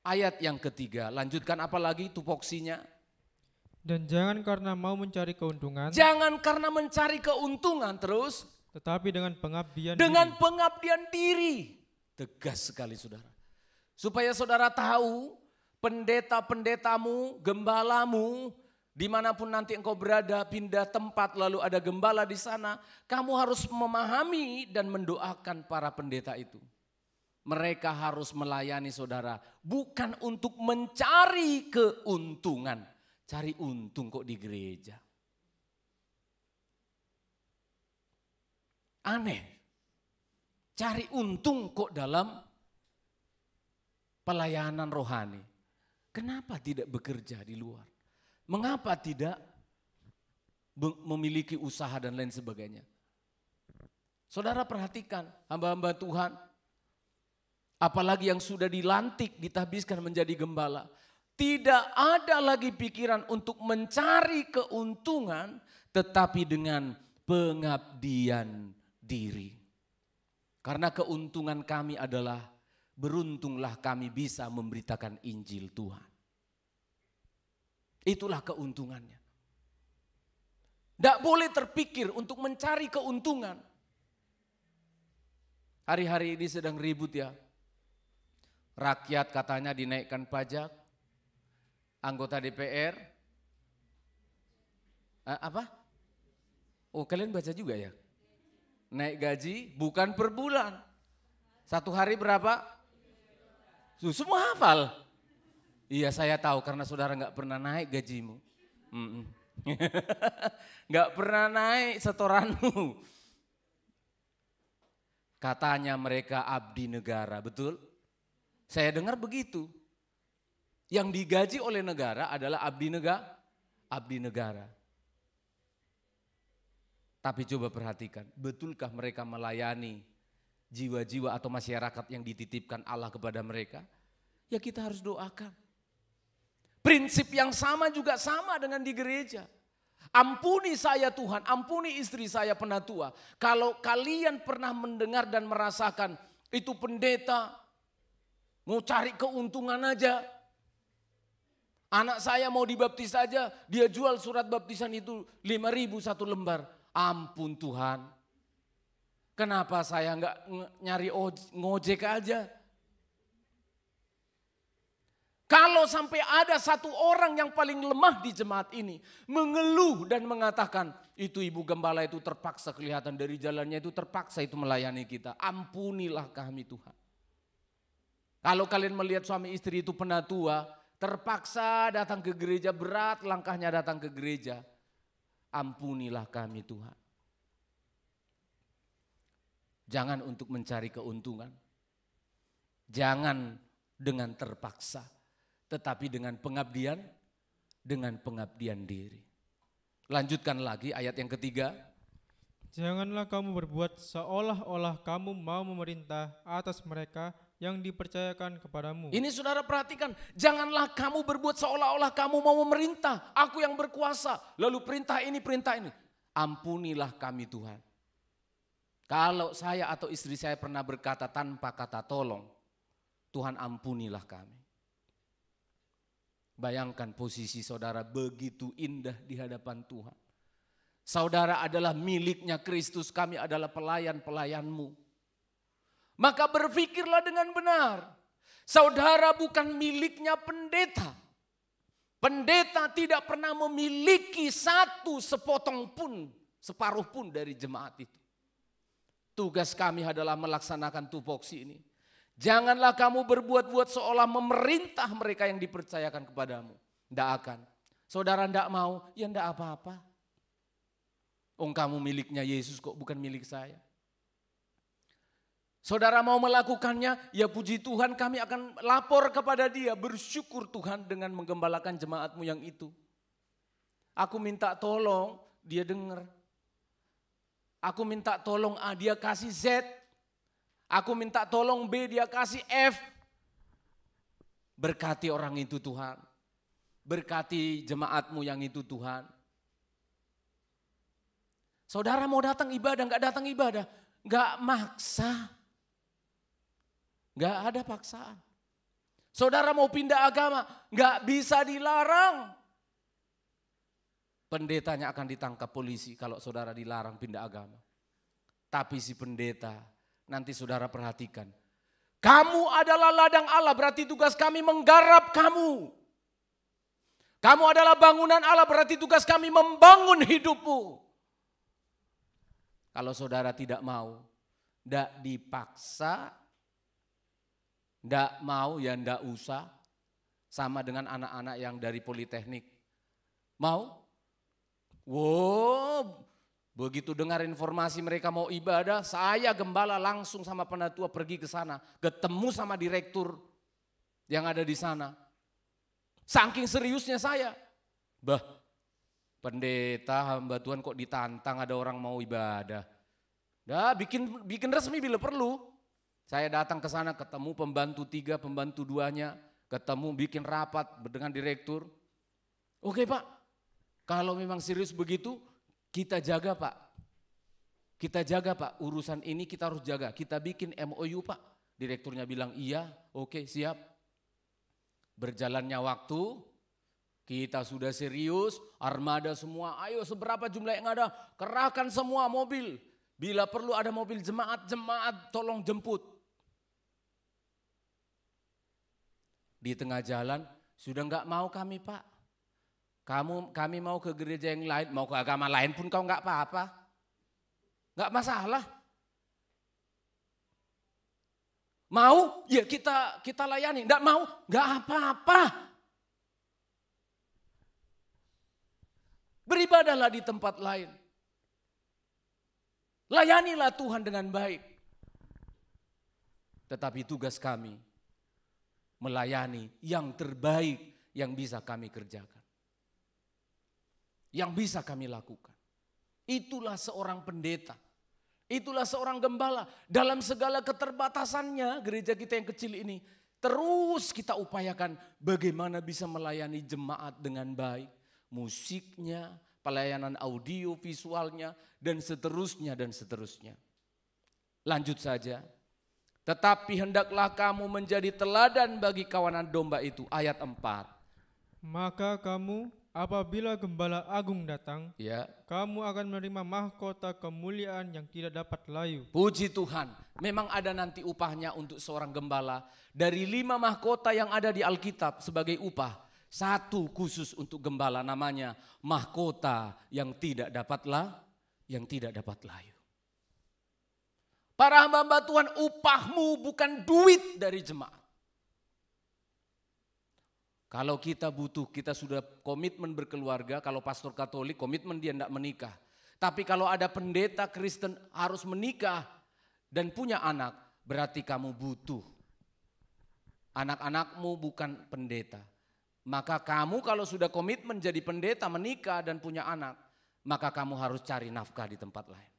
Ayat yang ketiga, lanjutkan apalagi tupoksinya. Dan jangan karena mau mencari keuntungan. Jangan karena mencari keuntungan terus. Tetapi dengan pengabdian pengabdian diri. Tegas sekali saudara. Supaya saudara tahu pendeta-pendetamu, gembalamu, dimanapun nanti engkau berada, pindah tempat lalu ada gembala di sana. Kamu harus memahami dan mendoakan para pendeta itu. Mereka harus melayani saudara. Bukan untuk mencari keuntungan. Cari untung kok di gereja. Aneh. Cari untung kok dalam pelayanan rohani. Kenapa tidak bekerja di luar? Mengapa tidak memiliki usaha dan lain sebagainya? Saudara perhatikan hamba-hamba Tuhan. Apalagi yang sudah dilantik, ditahbiskan menjadi gembala. Tidak ada lagi pikiran untuk mencari keuntungan, tetapi dengan pengabdian diri. Karena keuntungan kami adalah beruntunglah kami bisa memberitakan Injil Tuhan. Itulah keuntungannya. Tidak boleh terpikir untuk mencari keuntungan. Hari-hari ini sedang ribut ya. Rakyat katanya dinaikkan pajak. Anggota DPR. Apa? Oh kalian baca juga ya? Naik gaji bukan per bulan. Satu hari berapa? Semua hafal. Iya saya tahu karena saudara gak pernah naik gajimu. Gak pernah naik setoranmu. Katanya mereka abdi negara, betul? Saya dengar begitu. Yang digaji oleh negara adalah abdi negara. Tapi coba perhatikan, betulkah mereka melayani jiwa-jiwa atau masyarakat yang dititipkan Allah kepada mereka? Ya kita harus doakan. Prinsip yang sama juga sama dengan di gereja. Ampuni saya Tuhan, ampuni istri saya penatua. Kalau kalian pernah mendengar dan merasakan itu pendeta mau cari keuntungan aja. Anak saya mau dibaptis saja, dia jual surat baptisan itu 5.000 satu lembar. Ampun Tuhan, kenapa saya enggak nyari ngojek aja? Kalau sampai ada satu orang yang paling lemah di jemaat ini mengeluh dan mengatakan itu ibu gembala itu terpaksa kelihatan dari jalannya itu terpaksa itu melayani kita. Ampunilah kami Tuhan. Kalau kalian melihat suami istri itu penatua terpaksa datang ke gereja, berat langkahnya datang ke gereja. Ampunilah kami Tuhan. Jangan untuk mencari keuntungan. Jangan dengan terpaksa. Tetapi dengan pengabdian diri. Lanjutkan lagi ayat yang ketiga. Janganlah kamu berbuat seolah-olah kamu mau memerintah atas mereka yang dipercayakan kepadamu. Ini saudara perhatikan, janganlah kamu berbuat seolah-olah kamu mau memerintah. Aku yang berkuasa, lalu perintah ini. Ampunilah kami Tuhan. Kalau saya atau istri saya pernah berkata tanpa kata tolong, Tuhan ampunilah kami. Bayangkan posisi saudara begitu indah di hadapan Tuhan. Saudara adalah miliknya Kristus, kami adalah pelayan-pelayanmu. Maka berpikirlah dengan benar. Saudara bukan miliknya pendeta. Pendeta tidak pernah memiliki satu sepotong pun, separuh pun dari jemaat itu. Tugas kami adalah melaksanakan tupoksi ini. Janganlah kamu berbuat-buat seolah memerintah mereka yang dipercayakan kepadamu. Tidak akan. Saudara tidak mau, ya tidak apa-apa. Kamu miliknya Yesus kok, bukan milik saya. Saudara mau melakukannya, ya puji Tuhan kami akan lapor kepada dia. Bersyukur Tuhan dengan menggembalakan jemaatmu yang itu. Aku minta tolong, dia dengar. Aku minta tolong A, dia kasih Z. Aku minta tolong B, dia kasih F. Berkati orang itu Tuhan. Berkati jemaatmu yang itu Tuhan. Saudara mau datang ibadah, enggak datang ibadah. Enggak maksa. Enggak ada paksaan. Saudara mau pindah agama, enggak bisa dilarang. Pendetanya akan ditangkap polisi kalau saudara dilarang pindah agama. Tapi si pendeta, nanti saudara perhatikan. Kamu adalah ladang Allah, berarti tugas kami menggarap kamu. Kamu adalah bangunan Allah, berarti tugas kami membangun hidupmu. Kalau saudara tidak mau, tidak dipaksa, tidak mau ya tidak usah. Sama dengan anak-anak yang dari Politeknik. Mau? Wow, begitu dengar informasi mereka mau ibadah, saya gembala langsung sama penatua pergi ke sana. Ketemu sama direktur yang ada di sana. Saking seriusnya saya. Pendeta hamba Tuhan kok ditantang ada orang mau ibadah. Dah bikin resmi bila perlu. Saya datang ke sana ketemu pembantu 3, pembantu 2-nya. Ketemu bikin rapat dengan direktur. Oke Pak, kalau memang serius begitu kita jaga Pak. Kita jaga Pak, urusan ini kita harus jaga. Kita bikin MOU Pak. Direkturnya bilang iya, oke siap. Berjalannya waktu, kita sudah serius, armada semua, ayo seberapa jumlah yang ada, kerahkan semua mobil. Bila perlu ada mobil jemaat tolong jemput. Di tengah jalan, sudah enggak mau kami Pak. Kami mau ke gereja yang lain, mau ke agama lain pun kau enggak apa-apa. Enggak masalah. Mau, ya kita layani. Enggak mau, enggak apa-apa. Beribadahlah di tempat lain. Layanilah Tuhan dengan baik. Tetapi tugas kami melayani yang terbaik yang bisa kami kerjakan. Yang bisa kami lakukan. Itulah seorang pendeta. Itulah seorang gembala. Dalam segala keterbatasannya gereja kita yang kecil ini. Terus kita upayakan bagaimana bisa melayani jemaat dengan baik. Musiknya, pelayanan audio, visualnya, dan seterusnya dan seterusnya. Lanjut saja. Tetapi hendaklah kamu menjadi teladan bagi kawanan domba itu. Ayat 4. Maka kamu apabila gembala agung datang, Ya. kamu akan menerima mahkota kemuliaan yang tidak dapat layu. Puji Tuhan, memang ada nanti upahnya untuk seorang gembala. Dari 5 mahkota yang ada di Alkitab sebagai upah, 1 khusus untuk gembala namanya mahkota yang tidak dapat layu. Para hamba-hamba Tuhan, upahmu bukan duit dari jemaat. Kalau kita butuh, kita sudah komitmen berkeluarga, kalau pastor Katolik komitmen dia tidak menikah. Tapi kalau ada pendeta Kristen harus menikah dan punya anak, berarti kamu butuh. Anak-anakmu bukan pendeta. Maka kamu kalau sudah komitmen jadi pendeta, menikah dan punya anak, maka kamu harus cari nafkah di tempat lain.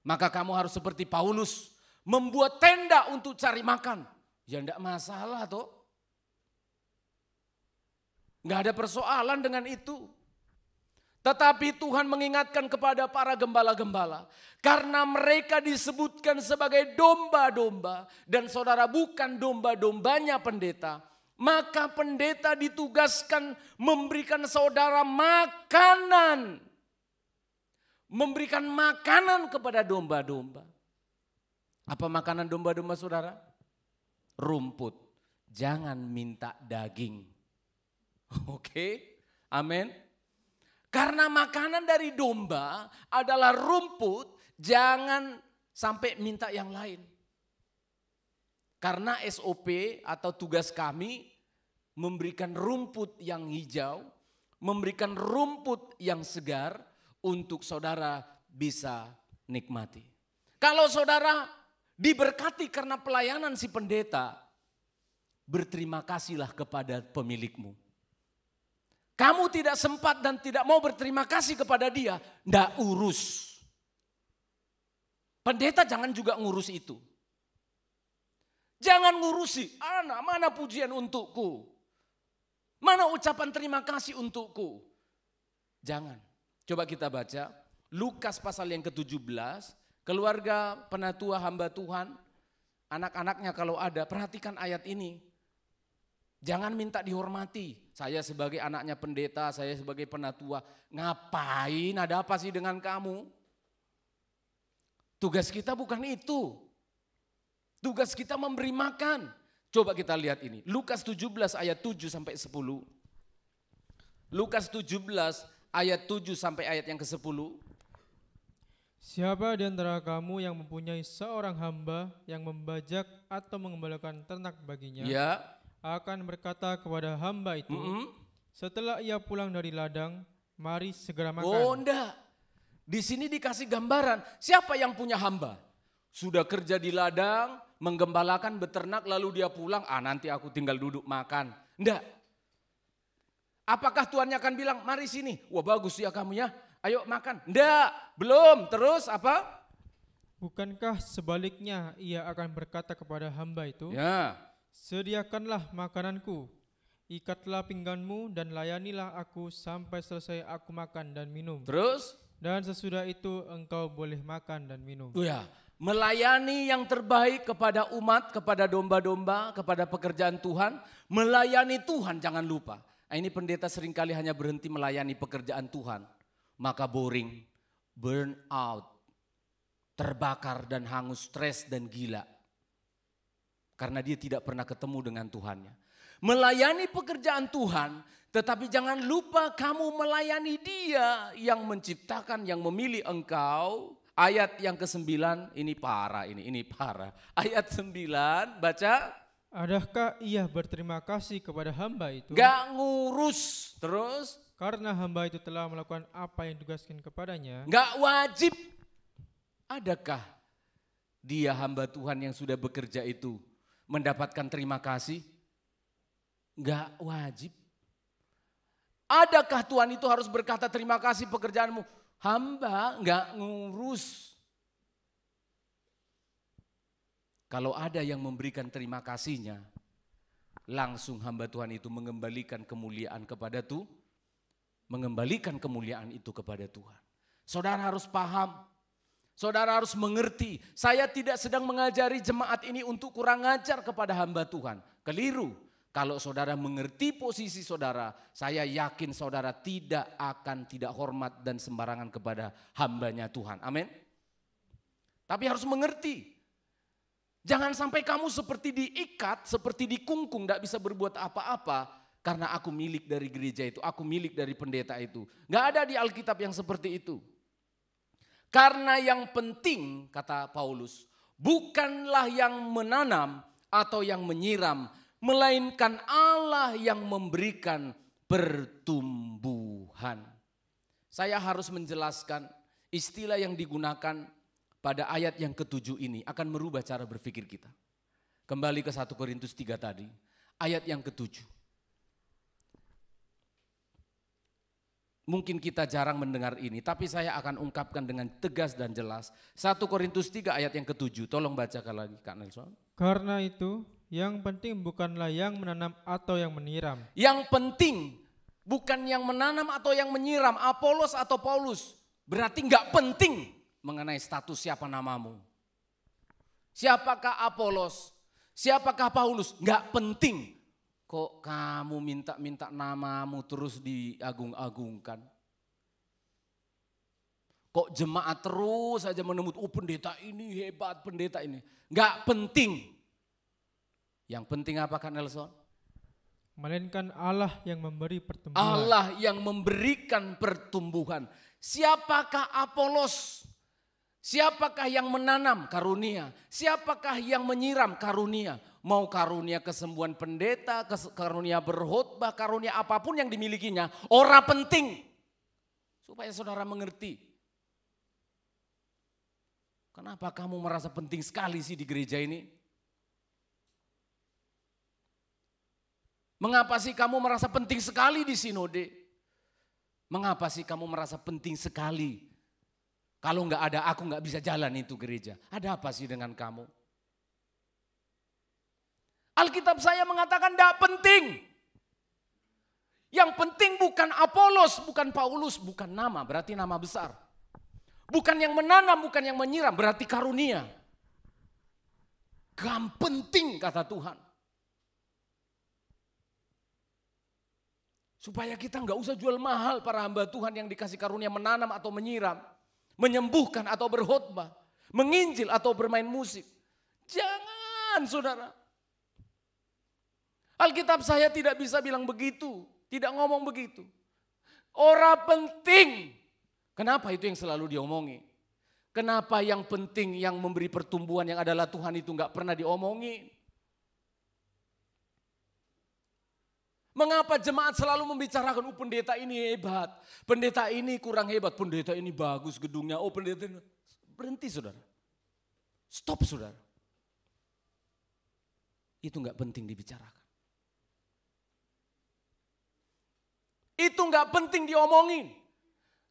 Maka kamu harus seperti Paulus, membuat tenda untuk cari makan. Ya enggak masalah toh. Enggak ada persoalan dengan itu. Tetapi Tuhan mengingatkan kepada para gembala-gembala. Karena mereka disebutkan sebagai domba-domba. Dan saudara bukan domba-dombanya pendeta. Maka pendeta ditugaskan memberikan saudara makanan. Memberikan makanan kepada domba-domba. Apa makanan domba-domba saudara? Rumput. Jangan minta daging. Oke? Amin. Karena makanan dari domba adalah rumput, jangan sampai minta yang lain. Karena SOP atau tugas kami memberikan rumput yang hijau, memberikan rumput yang segar untuk saudara bisa nikmati. Kalau saudara diberkati karena pelayanan si pendeta, berterima kasihlah kepada pemilikmu. Kamu tidak sempat dan tidak mau berterima kasih kepada dia, ndak urus. Pendeta jangan juga ngurus itu. Jangan ngurusi, anak mana pujian untukku? Mana ucapan terima kasih untukku? Jangan. Coba kita baca Lukas pasal yang ke-17, keluarga penatua hamba Tuhan, anak-anaknya kalau ada, perhatikan ayat ini. Jangan minta dihormati. Saya sebagai anaknya pendeta, saya sebagai penatua, ngapain, ada apa sih dengan kamu? Tugas kita bukan itu. Tugas kita memberi makan. Coba kita lihat ini. Lukas 17 ayat 7 sampai 10. Lukas 17 ayat 7 sampai ayat yang ke-10. Siapa di antara kamu yang mempunyai seorang hamba yang membajak atau mengembalakan ternak baginya, Ya. akan berkata kepada hamba itu, setelah ia pulang dari ladang, mari segera makan. Oh enggak. Di sini dikasih gambaran, siapa yang punya hamba? Sudah kerja di ladang, menggembalakan, beternak, lalu dia pulang, nanti aku tinggal duduk makan. Enggak. Apakah tuannya akan bilang, mari sini, wah bagus ya kamu ya, ayo makan. Enggak, belum, terus apa? Bukankah sebaliknya ia akan berkata kepada hamba itu, Ya. sediakanlah makananku, ikatlah pingganmu dan layanilah aku sampai selesai aku makan dan minum. Terus? Dan sesudah itu engkau boleh makan dan minum. Ya, melayani yang terbaik kepada umat, kepada domba-domba, kepada pekerjaan Tuhan. Melayani Tuhan jangan lupa. Ini pendeta seringkali hanya berhenti melayani pekerjaan Tuhan. Maka boring, burn out, terbakar dan hangus, stres dan gila. Karena dia tidak pernah ketemu dengan Tuhannya. Melayani pekerjaan Tuhan, tetapi jangan lupa kamu melayani Dia yang menciptakan, yang memilih engkau. Ayat yang ke-9, ini parah. Ayat 9, baca. Adakah ia berterima kasih kepada hamba itu? Gak ngurus, terus. Karena hamba itu telah melakukan apa yang ditugaskan kepadanya. Gak wajib. Adakah dia hamba Tuhan yang sudah bekerja itu mendapatkan terima kasih? Enggak wajib. Adakah Tuhan itu harus berkata terima kasih pekerjaanmu? Hamba enggak ngurus. Kalau ada yang memberikan terima kasihnya, langsung hamba Tuhan itu mengembalikan kemuliaan kepada Tuhan. Mengembalikan kemuliaan itu kepada Tuhan. Saudara harus paham, saudara harus mengerti. Saya tidak sedang mengajari jemaat ini untuk kurang ajar kepada hamba Tuhan. Keliru. Kalau saudara mengerti posisi saudara, saya yakin saudara tidak akan tidak hormat dan sembarangan kepada hambanya Tuhan. Amin. Tapi harus mengerti. Jangan sampai kamu seperti diikat, seperti dikungkung, tidak bisa berbuat apa-apa. Karena aku milik dari gereja itu, aku milik dari pendeta itu. Gak ada di Alkitab yang seperti itu. Karena yang penting, kata Paulus, bukanlah yang menanam atau yang menyiram, melainkan Allah yang memberikan pertumbuhan. Saya harus menjelaskan istilah yang digunakan pada ayat yang ke-7 ini akan merubah cara berpikir kita. Kembali ke 1 Korintus 3 tadi, ayat yang ke-7. Mungkin kita jarang mendengar ini, tapi saya akan ungkapkan dengan tegas dan jelas. 1 Korintus 3 ayat yang ke-7, tolong bacakan lagi Kak Nelson. Karena itu, yang penting bukanlah yang menanam atau yang menyiram. Yang penting bukan yang menanam atau yang menyiram, Apolos atau Paulus. Berarti enggak penting mengenai status siapa namamu. Siapakah Apolos? Siapakah Paulus? Enggak penting. Kok kamu minta-minta namamu terus diagung-agungkan? Kok jemaat terus saja menemut, oh pendeta ini hebat, pendeta ini. Enggak penting. Yang penting apa Kak Nelson? Melainkan Allah yang memberi pertumbuhan. Allah yang memberikan pertumbuhan. Siapakah Apolos? Siapakah yang menanam? Karunia. Siapakah yang menyiram? Karunia. Mau karunia kesembuhan pendeta, karunia berkhotbah, karunia apapun yang dimilikinya, ora penting. Supaya saudara mengerti. Kenapa kamu merasa penting sekali sih di gereja ini? Mengapa sih kamu merasa penting sekali di sinode? Mengapa sih kamu merasa penting sekali? Kalau enggak ada aku enggak bisa jalan itu gereja. Ada apa sih dengan kamu? Alkitab saya mengatakan enggak penting. Yang penting bukan Apolos, bukan Paulus, bukan nama, berarti nama besar. Bukan yang menanam, bukan yang menyiram, berarti karunia. Gak penting kata Tuhan. Supaya kita enggak usah jual mahal para hamba Tuhan yang dikasih karunia menanam atau menyiram. Menyembuhkan atau berkhotbah, menginjil atau bermain musik. Jangan saudara. Alkitab saya tidak bisa bilang begitu, tidak ngomong begitu. Ora penting. Kenapa itu yang selalu diomongi? Kenapa yang penting yang memberi pertumbuhan yang adalah Tuhan itu enggak pernah diomongi? Mengapa jemaat selalu membicarakan, pendeta ini hebat, pendeta ini kurang hebat, pendeta ini bagus gedungnya, pendeta ini. Berhenti saudara. Stop saudara. Itu enggak penting dibicarakan. Itu enggak penting diomongin.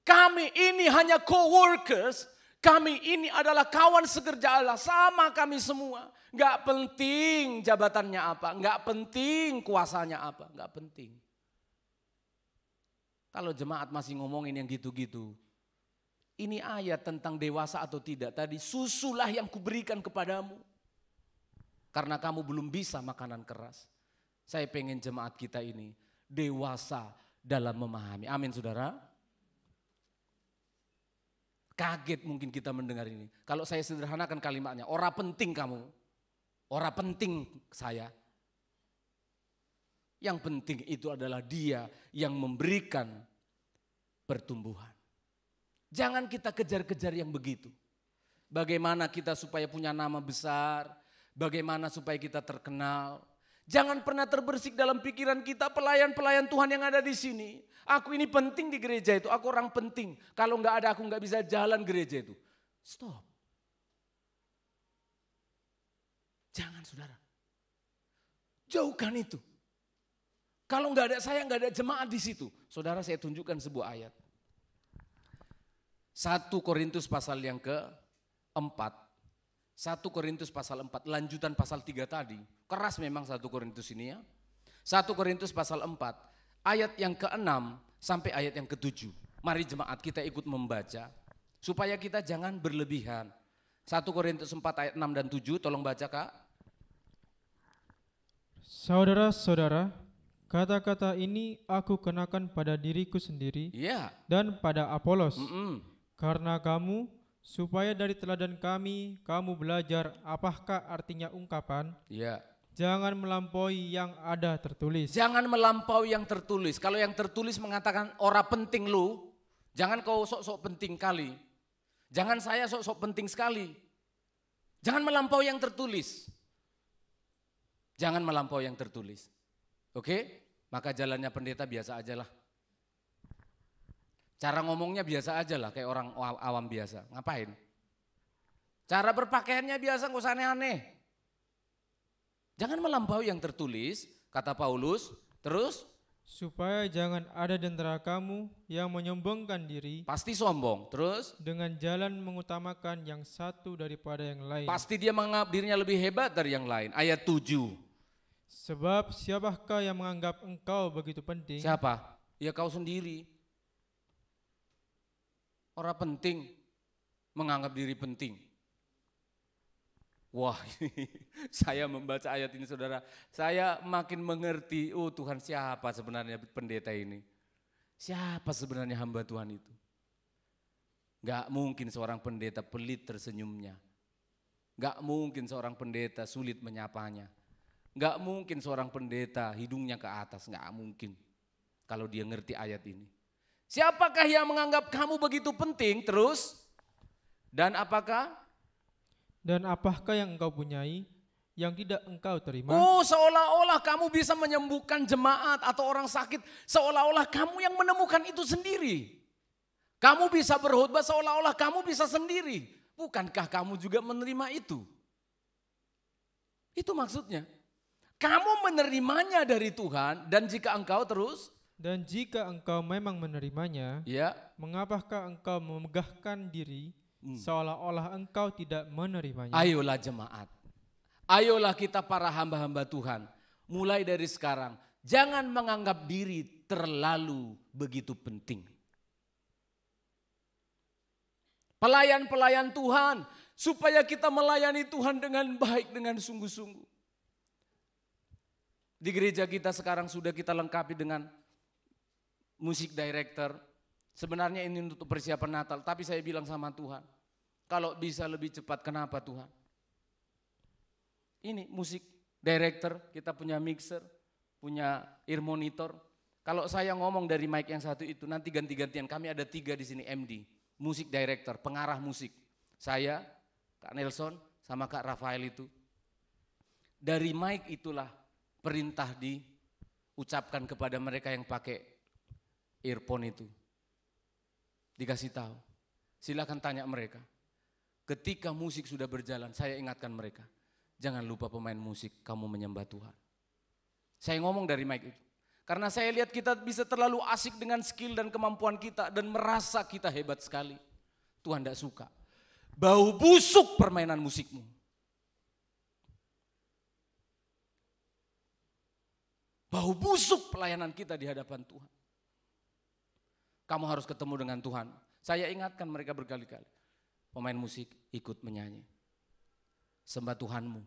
Kami ini hanya co-workers, kami ini adalah kawan sekerja Allah, sama kami semua. Enggak penting jabatannya apa, enggak penting kuasanya apa, enggak penting. Kalau jemaat masih ngomongin yang gitu-gitu, ini ayat tentang dewasa atau tidak tadi, susulah yang kuberikan kepadamu. Karena kamu belum bisa makanan keras. Saya pengen jemaat kita ini dewasa dalam memahami. Amin saudara. Kaget mungkin kita mendengar ini. Kalau saya sederhanakan kalimatnya, ora penting kamu. Ora penting saya. Yang penting itu adalah Dia yang memberikan pertumbuhan. Jangan kita kejar-kejar yang begitu. Bagaimana kita supaya punya nama besar, bagaimana supaya kita terkenal. Jangan pernah terbersih dalam pikiran kita pelayan-pelayan Tuhan yang ada di sini. Aku ini penting di gereja itu, aku orang penting. Kalau enggak ada aku enggak bisa jalan gereja itu. Stop. Jangan saudara. Jauhkan itu. Kalau nggak ada saya, nggak ada jemaat di situ. Saudara, saya tunjukkan sebuah ayat. 1 Korintus pasal yang ke-4. 1 Korintus pasal 4, lanjutan pasal 3 tadi. Keras memang 1 Korintus ini ya. 1 Korintus pasal 4, ayat yang ke-6 sampai ayat yang ke-7. Mari jemaat kita ikut membaca, supaya kita jangan berlebihan. 1 Korintus 4 ayat 6 dan 7, tolong baca Kak. Saudara-saudara, kata-kata ini aku kenakan pada diriku sendiri Iya. dan pada Apolos. Mm-mm. Karena kamu, supaya dari teladan kami, kamu belajar apakah artinya ungkapan, Iya. jangan melampaui yang ada tertulis. Jangan melampaui yang tertulis. Kalau yang tertulis mengatakan ora penting lu, jangan kau sok-sok penting kali. Jangan saya sok-sok penting sekali. Jangan melampaui yang tertulis. Jangan melampaui yang tertulis. Oke? Maka jalannya pendeta biasa aja lah. Cara ngomongnya biasa aja lah, kayak orang awam biasa. Ngapain? Cara berpakaiannya biasa, nggak usah aneh-aneh. Jangan melampaui yang tertulis, kata Paulus. Terus? Supaya jangan ada di antara kamu yang menyombongkan diri Pasti sombong. Terus? dengan jalan mengutamakan yang satu daripada yang lain. Pasti dia menganggap dirinya lebih hebat dari yang lain. Ayat 7. Sebab siapakah yang menganggap engkau begitu penting? Siapa? Ya kau sendiri. Orang penting menganggap diri penting. Wah, saya membaca ayat ini saudara, saya makin mengerti, oh Tuhan siapa sebenarnya pendeta ini. Siapa sebenarnya hamba Tuhan itu. Gak mungkin seorang pendeta pelit tersenyumnya. Gak mungkin seorang pendeta sulit menyapanya. Gak mungkin seorang pendeta hidungnya ke atas, gak mungkin. Kalau dia ngerti ayat ini. Siapakah yang menganggap kamu begitu penting terus? Dan apakah? Dan apakah yang engkau punyai yang tidak engkau terima? Oh, seolah-olah kamu bisa menyembuhkan jemaat atau orang sakit. Seolah-olah kamu yang menemukan itu sendiri. Kamu bisa berkhotbah seolah-olah kamu bisa sendiri. Bukankah kamu juga menerima itu? Itu maksudnya. Kamu menerimanya dari Tuhan dan jika engkau terus. Dan jika engkau memang menerimanya, Ya. mengapakah engkau memegahkan diri seolah-olah engkau tidak menerimanya? Ayolah jemaat. Ayolah kita para hamba-hamba Tuhan. Mulai dari sekarang. Jangan menganggap diri terlalu begitu penting. Pelayan-pelayan Tuhan. Supaya kita melayani Tuhan dengan baik, dengan sungguh-sungguh. Di gereja kita sekarang sudah kita lengkapi dengan musik director. Sebenarnya ini untuk persiapan Natal. Tapi saya bilang sama Tuhan. Kalau bisa lebih cepat, kenapa Tuhan? Ini musik director, kita punya mixer, punya ear monitor. Kalau saya ngomong dari mic yang satu itu, nanti ganti-gantian. Kami ada 3 di sini MD, musik director, pengarah musik. Saya, Kak Nelson, sama Kak Rafael itu. Dari mic itulah perintah diucapkan kepada mereka yang pakai earphone itu. Dikasih tahu, silakan tanya mereka. Ketika musik sudah berjalan, saya ingatkan mereka. Jangan lupa pemain musik, kamu menyembah Tuhan. Saya ngomong dari mic itu. Karena saya lihat kita bisa terlalu asik dengan skill dan kemampuan kita dan merasa kita hebat sekali. Tuhan tidak suka. Bau busuk permainan musikmu. Bau busuk pelayanan kita di hadapan Tuhan. Kamu harus ketemu dengan Tuhan. Saya ingatkan mereka berkali-kali. Pemain musik ikut menyanyi. Sembah Tuhanmu.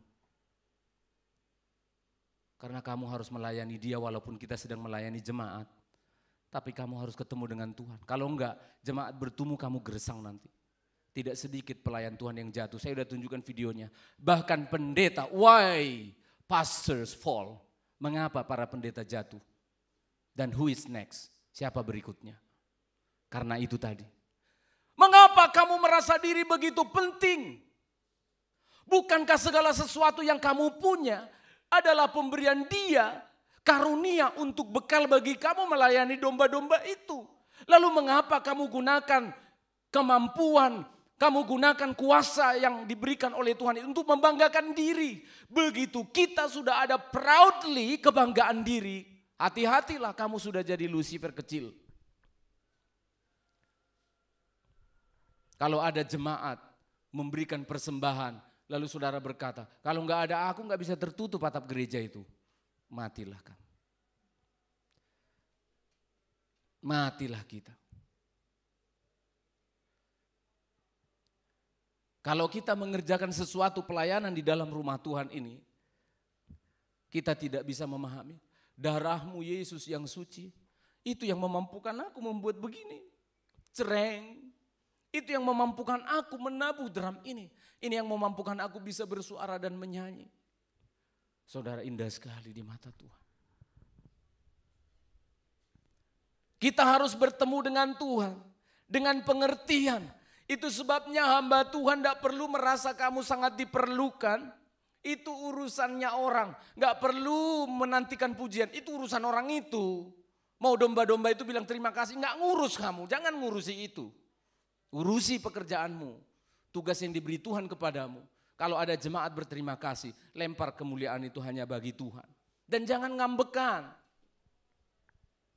Karena kamu harus melayani dia walaupun kita sedang melayani jemaat. Tapi kamu harus ketemu dengan Tuhan. Kalau enggak, jemaat bertumbuh kamu gersang nanti. Tidak sedikit pelayan Tuhan yang jatuh. Saya sudah tunjukkan videonya. Bahkan pendeta, why pastors fall? Mengapa para pendeta jatuh? Dan who is next? Siapa berikutnya? Karena itu tadi. Mengapa kamu merasa diri begitu penting? Bukankah segala sesuatu yang kamu punya adalah pemberian Dia, karunia untuk bekal bagi kamu melayani domba-domba itu. Lalu mengapa kamu gunakan kemampuan, Kamu gunakan kuasa yang diberikan oleh Tuhan untuk membanggakan diri. Begitu kita sudah ada proudly kebanggaan diri, hati-hatilah kamu sudah jadi Lucifer kecil. Kalau ada jemaat memberikan persembahan, lalu saudara berkata, kalau enggak ada aku enggak bisa tertutup atap gereja itu. Matilah kamu. Matilah kita. Kalau kita mengerjakan sesuatu pelayanan di dalam rumah Tuhan ini, kita tidak bisa memahami. Darahmu Yesus yang suci, itu yang memampukan aku membuat begini. Cereng. Itu yang memampukan aku menabuh drum ini. Ini yang memampukan aku bisa bersuara dan menyanyi. Saudara, indah sekali di mata Tuhan. Kita harus bertemu dengan Tuhan. Dengan pengertian. Itu sebabnya hamba Tuhan tidak perlu merasa kamu sangat diperlukan. Itu urusannya orang. Gak perlu menantikan pujian. Itu urusan orang itu. Mau domba-domba itu bilang terima kasih. Gak ngurus kamu. Jangan ngurusi itu. Urusi pekerjaanmu, tugas yang diberi Tuhan kepadamu. Kalau ada jemaat berterima kasih, lempar kemuliaan itu hanya bagi Tuhan. Dan jangan ngambekan.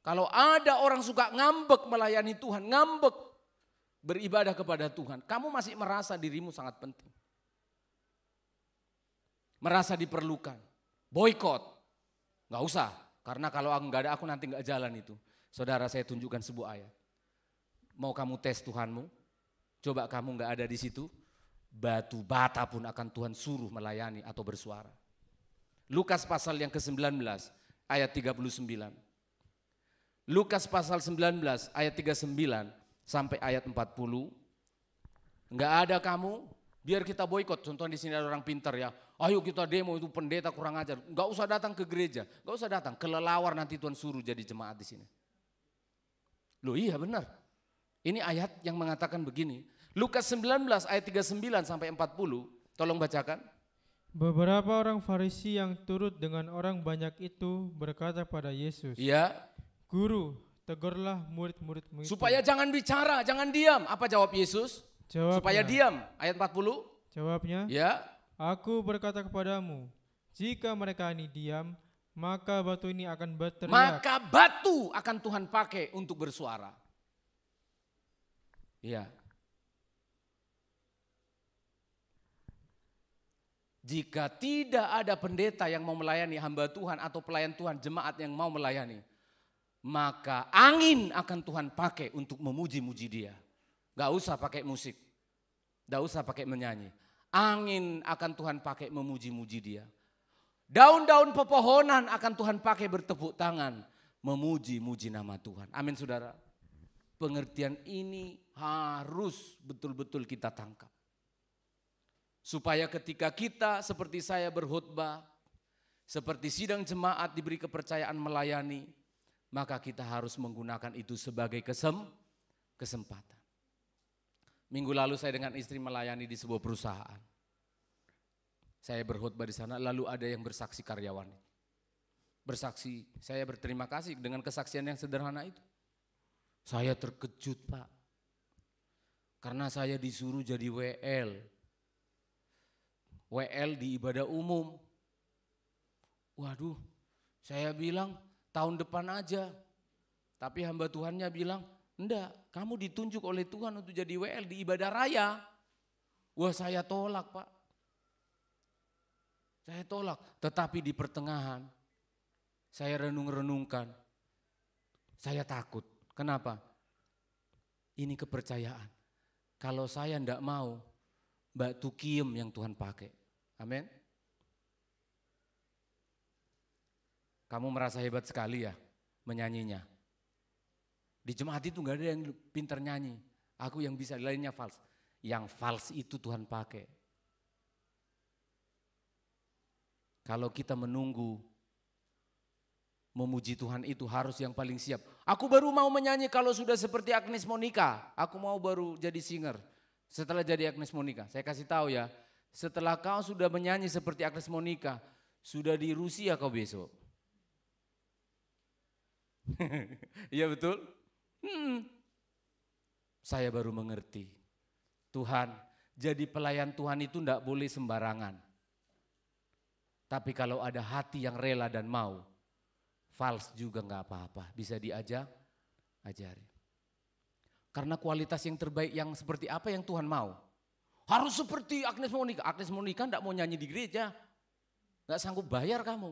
Kalau ada orang suka ngambek melayani Tuhan, ngambek beribadah kepada Tuhan, kamu masih merasa dirimu sangat penting. Merasa diperlukan, boykot, gak usah. Karena kalau nggak ada aku nanti gak jalan itu. Saudara, saya tunjukkan sebuah ayat. Mau kamu tes Tuhanmu? Coba kamu gak ada di situ, batu bata pun akan Tuhan suruh melayani atau bersuara. Lukas pasal yang ke-19 ayat 39. Lukas pasal 19 ayat 39 sampai ayat 40. Gak ada kamu, biar kita boikot. Contohnya di sini ada orang pintar ya. Ayo kita demo, itu pendeta kurang ajar. Gak usah datang ke gereja, gak usah datang. Kelelawar nanti Tuhan suruh jadi jemaat di sini. Loh iya benar. Ini ayat yang mengatakan begini. Lukas 19 ayat 39 sampai 40. Tolong bacakan. Beberapa orang Farisi yang turut dengan orang banyak itu berkata pada Yesus, Iya. Guru, tegurlah murid-muridmu itu. Supaya jangan bicara, jangan diam. Apa jawab Yesus? Jawabnya, Supaya diam. Ayat 40. Jawabnya, Ya. Aku berkata kepadamu, jika mereka ini diam, maka batu ini akan berteriak. Maka batu akan Tuhan pakai untuk bersuara. Iya. Jika tidak ada pendeta yang mau melayani hamba Tuhan atau pelayan Tuhan, jemaat yang mau melayani, maka angin akan Tuhan pakai untuk memuji-muji Dia. Gak usah pakai musik, gak usah pakai menyanyi. Angin akan Tuhan pakai memuji-muji Dia. Daun-daun pepohonan akan Tuhan pakai bertepuk tangan, memuji-muji nama Tuhan. Amin saudara. Pengertian ini harus betul-betul kita tangkap. Supaya ketika kita seperti saya berkhotbah, seperti sidang jemaat diberi kepercayaan melayani, maka kita harus menggunakan itu sebagai kesempatan. Minggu lalu saya dengan istri melayani di sebuah perusahaan. Saya berkhotbah di sana, lalu ada yang bersaksi karyawan. Bersaksi, saya berterima kasih dengan kesaksian yang sederhana itu. Saya terkejut Pak, karena saya disuruh jadi WL di ibadah umum. Waduh, saya bilang tahun depan aja. Tapi hamba Tuhannya bilang, enggak, kamu ditunjuk oleh Tuhan untuk jadi WL di ibadah raya. Wah saya tolak Pak. Saya tolak, tetapi di pertengahan saya renung-renungkan. Saya takut, kenapa? Ini kepercayaan. Kalau saya enggak mau, Mbak Tukiem yang Tuhan pakai. Amin. Kamu merasa hebat sekali ya menyanyinya. Di jemaat itu gak ada yang pintar nyanyi. Aku yang bisa, lainnya fals. Yang fals itu Tuhan pakai. Kalau kita menunggu memuji Tuhan itu harus yang paling siap. Aku baru mau menyanyi kalau sudah seperti Agnes Monica. Aku mau baru jadi singer. Setelah jadi Agnes Monica, saya kasih tahu ya, setelah kau sudah menyanyi seperti Agnes Monica, sudah di Rusia kau besok. Iya betul? Saya baru mengerti. Tuhan, jadi pelayan Tuhan itu enggak boleh sembarangan. Tapi kalau ada hati yang rela dan mau, fals juga enggak apa-apa, bisa ajari. Karena kualitas yang terbaik yang seperti apa yang Tuhan mau? Harus seperti Agnes Monica. Agnes Monica enggak mau nyanyi di gereja, enggak sanggup bayar kamu.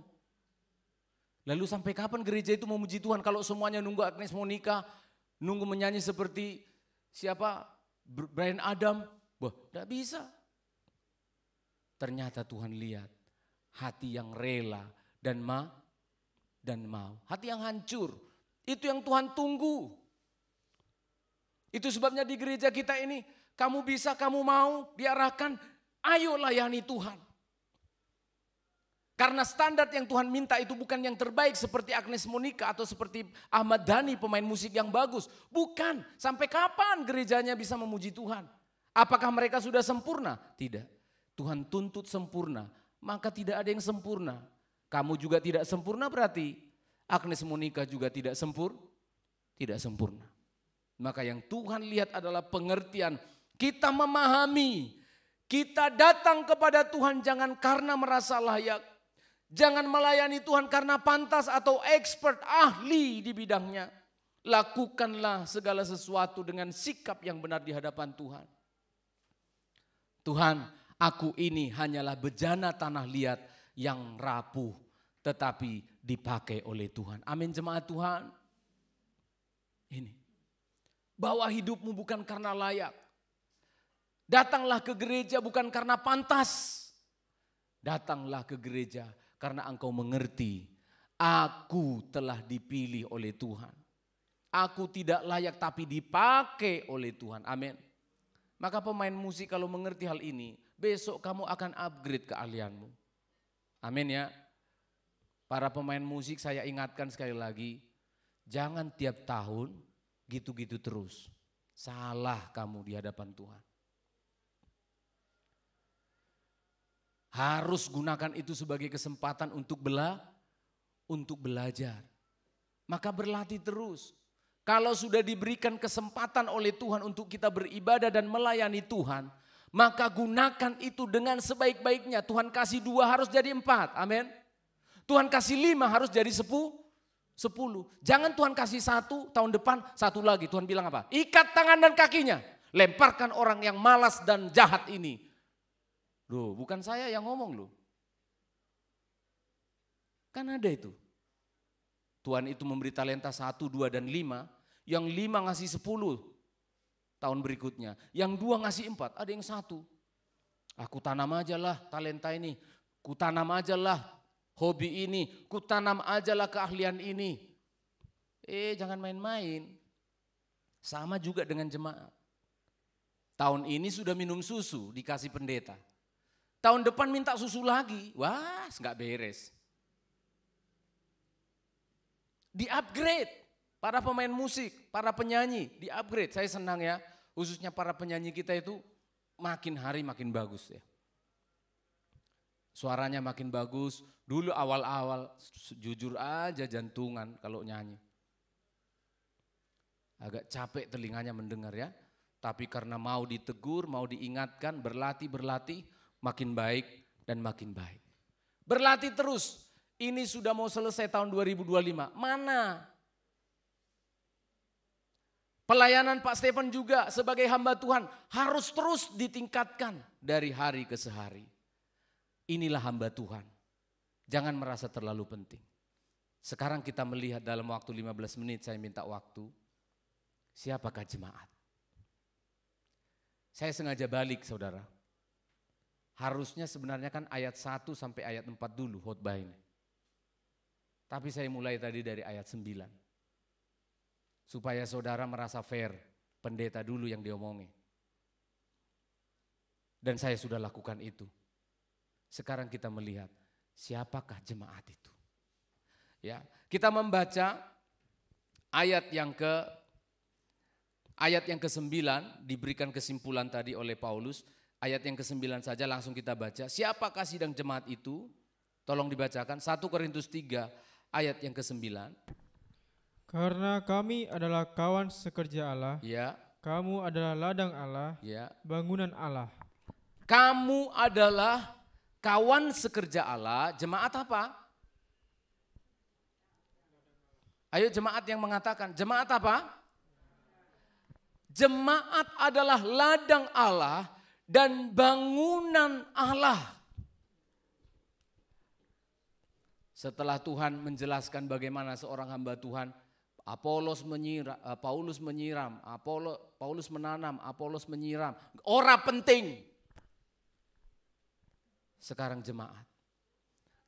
Lalu sampai kapan gereja itu memuji Tuhan kalau semuanya nunggu Agnes Monica, nunggu menyanyi seperti siapa? Brian Adam? Wah, enggak bisa. Ternyata Tuhan lihat hati yang rela dan mau. Hati yang hancur, itu yang Tuhan tunggu. Itu sebabnya di gereja kita ini, kamu bisa, kamu mau, diarahkan, ayo layani Tuhan. Karena standar yang Tuhan minta itu bukan yang terbaik seperti Agnes Monica atau seperti Ahmad Dhani pemain musik yang bagus. Bukan, sampai kapan gerejanya bisa memuji Tuhan? Apakah mereka sudah sempurna? Tidak, Tuhan tuntut sempurna, maka tidak ada yang sempurna. Kamu juga tidak sempurna berarti Agnes Monica juga tidak sempurna. Maka yang Tuhan lihat adalah pengertian, kita memahami, kita datang kepada Tuhan jangan karena merasa layak, jangan melayani Tuhan karena pantas atau expert, ahli di bidangnya. Lakukanlah segala sesuatu dengan sikap yang benar di hadapan Tuhan. Tuhan, aku ini hanyalah bejana tanah liat yang rapuh tetapi dipakai oleh Tuhan. Amin jemaat Tuhan. Ini. Bawa hidupmu bukan karena layak. Datanglah ke gereja bukan karena pantas. Datanglah ke gereja karena engkau mengerti, aku telah dipilih oleh Tuhan. Aku tidak layak tapi dipakai oleh Tuhan. Amin. Maka pemain musik kalau mengerti hal ini, besok kamu akan upgrade keahlianmu. Amin ya. Para pemain musik saya ingatkan sekali lagi, jangan tiap tahun gitu-gitu terus. Salah kamu di hadapan Tuhan. Harus gunakan itu sebagai kesempatan untuk belajar. Maka berlatih terus. Kalau sudah diberikan kesempatan oleh Tuhan untuk kita beribadah dan melayani Tuhan, maka gunakan itu dengan sebaik-baiknya. Tuhan kasih 2 harus jadi 4, amin. Tuhan kasih 5 harus jadi 10. Jangan Tuhan kasih 1, tahun depan 1 lagi. Tuhan bilang apa? Ikat tangan dan kakinya. Lemparkan orang yang malas dan jahat ini. Loh, bukan saya yang ngomong loh. Kan ada itu. Tuhan itu memberi talenta 1, 2 dan 5. Yang 5 ngasih 10 tahun berikutnya. Yang 2 ngasih 4, ada yang 1. Aku tanam aja lah talenta ini. Ku tanam aja lah hobi ini, ku tanam ajalah keahlian ini. Jangan main-main. Sama juga dengan jemaat. Tahun ini sudah minum susu dikasih pendeta. Tahun depan minta susu lagi. Wah, enggak beres. Di-upgrade para pemain musik, para penyanyi, di-upgrade. Saya senang ya, khususnya para penyanyi kita itu makin hari makin bagus ya. Suaranya makin bagus. Dulu awal-awal jujur aja jantungan kalau nyanyi. Agak capek telinganya mendengar ya. Tapi karena mau ditegur, mau diingatkan, berlatih, makin baik dan makin baik. Berlatih terus. Ini sudah mau selesai tahun 2025. Mana? Pelayanan Pak Stefan juga sebagai hamba Tuhan harus terus ditingkatkan dari hari ke sehari. Inilah hamba Tuhan. Jangan merasa terlalu penting. Sekarang kita melihat dalam waktu 15 menit saya minta waktu. Siapakah jemaat? Saya sengaja balik saudara. Harusnya sebenarnya kan ayat 1 sampai ayat 4 dulu khotbah ini. Tapi saya mulai tadi dari ayat 9. Supaya saudara merasa fair, pendeta dulu yang diomongin. Dan saya sudah lakukan itu. Sekarang kita melihat siapakah jemaat itu. Ya, kita membaca ayat yang ke-9 diberikan kesimpulan tadi oleh Paulus. Ayat yang ke-9 saja langsung kita baca. Siapakah sidang jemaat itu? Tolong dibacakan 1 Korintus 3 ayat yang ke-9. Karena kami adalah kawan sekerja Allah, Ya. Kamu adalah ladang Allah, Ya. bangunan Allah. Kamu adalah kawan sekerja Allah. Jemaat apa? Ayo jemaat yang mengatakan, jemaat apa? Jemaat adalah ladang Allah dan bangunan Allah. Setelah Tuhan menjelaskan bagaimana seorang hamba Tuhan, Paulus menyiram, Paulus menanam, Apolos menyiram. Ora penting. Sekarang jemaat.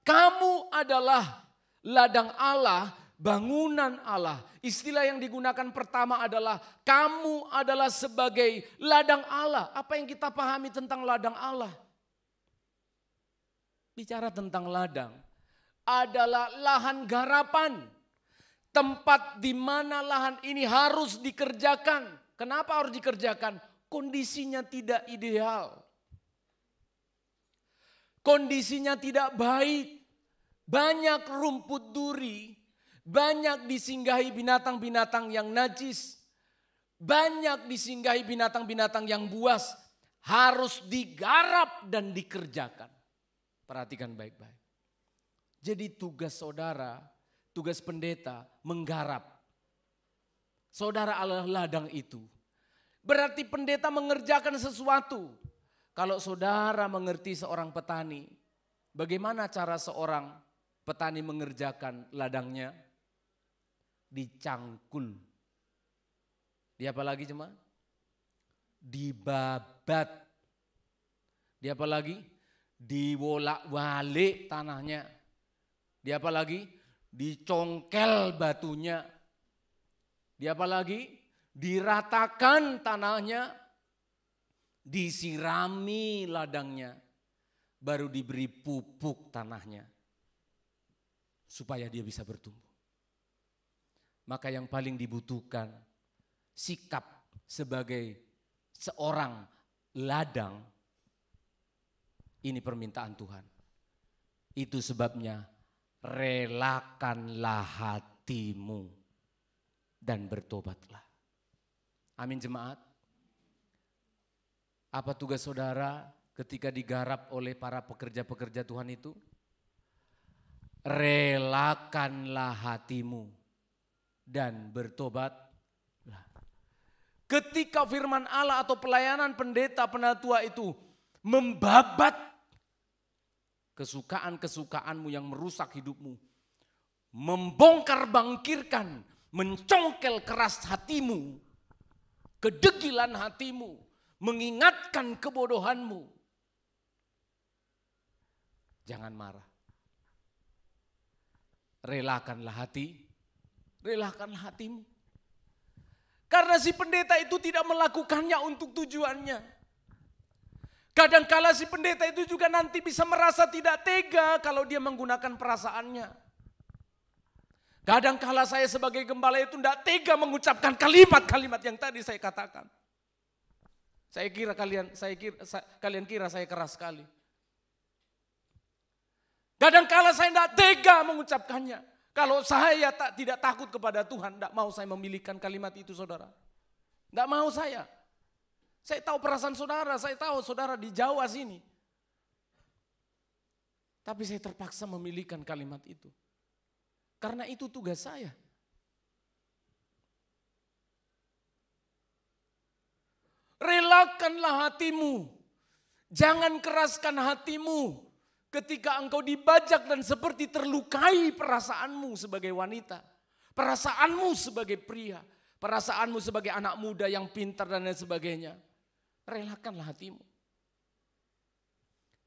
Kamu adalah ladang Allah, bangunan Allah. Istilah yang digunakan pertama adalah kamu adalah sebagai ladang Allah. Apa yang kita pahami tentang ladang Allah? Bicara tentang ladang adalah lahan garapan. Tempat di mana lahan ini harus dikerjakan. Kenapa harus dikerjakan? Kondisinya tidak ideal. Kondisinya tidak baik. Banyak rumput duri. Banyak disinggahi binatang-binatang yang najis. Banyak disinggahi binatang-binatang yang buas. Harus digarap dan dikerjakan. Perhatikan baik-baik. Jadi tugas saudara, tugas pendeta menggarap. Saudara adalah ladang itu. Berarti pendeta mengerjakan sesuatu. Kalau saudara mengerti seorang petani, bagaimana cara seorang petani mengerjakan ladangnya? Dicangkul. Di apa lagi jemaat? Dibabat. Di apa lagi? Diwolak-walik tanahnya. Di apa lagi? Dicongkel batunya. Di apa lagi? Diratakan tanahnya. Disirami ladangnya. Baru diberi pupuk tanahnya. Supaya dia bisa bertumbuh. Maka yang paling dibutuhkan sikap sebagai seorang ladang. Ini permintaan Tuhan. Itu sebabnya relakanlah hatimu dan bertobatlah. Amin jemaat. Apa tugas saudara ketika digarap oleh para pekerja-pekerja Tuhan itu? Relakanlah hatimu dan bertobatlah. Ketika firman Allah atau pelayanan pendeta penatua itu membabat kesukaan-kesukaanmu yang merusak hidupmu. Membongkar bangkirkan, mencongkel keras hatimu. Kedegilan hatimu, mengingatkan kebodohanmu. Jangan marah. Relakanlah relakanlah hatimu. Karena si pendeta itu tidak melakukannya untuk tujuannya. Kadangkala si pendeta itu juga nanti bisa merasa tidak tega kalau dia menggunakan perasaannya. Kadangkala saya sebagai gembala itu tidak tega mengucapkan kalimat-kalimat yang tadi saya katakan. Kalian kira saya keras sekali. Kadangkala saya tidak tega mengucapkannya. Kalau saya tidak takut kepada Tuhan, tidak mau saya memilihkan kalimat itu saudara. Tidak mau saya. Saya tahu perasaan saudara, saya tahu saudara di Jawa sini. Tapi saya terpaksa memilihkan kalimat itu. Karena itu tugas saya. Relakanlah hatimu. Jangan keraskan hatimu ketika engkau dibajak dan seperti terlukai perasaanmu sebagai wanita. Perasaanmu sebagai pria. Perasaanmu sebagai anak muda yang pintar dan lain sebagainya. Relakanlah hatimu.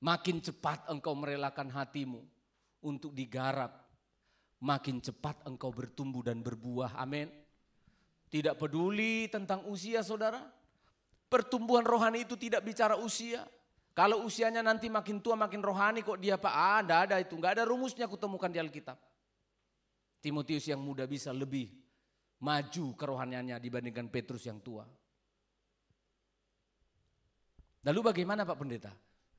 Makin cepat engkau merelakan hatimu untuk digarap. Makin cepat engkau bertumbuh dan berbuah. Amin. Tidak peduli tentang usia saudara. Pertumbuhan rohani itu tidak bicara usia. Kalau usianya nanti makin tua makin rohani kok dia Pak? Enggak ada itu. Enggak ada rumusnya kutemukan di Alkitab. Timotius yang muda bisa lebih maju kerohaniannya dibandingkan Petrus yang tua. Lalu bagaimana Pak Pendeta?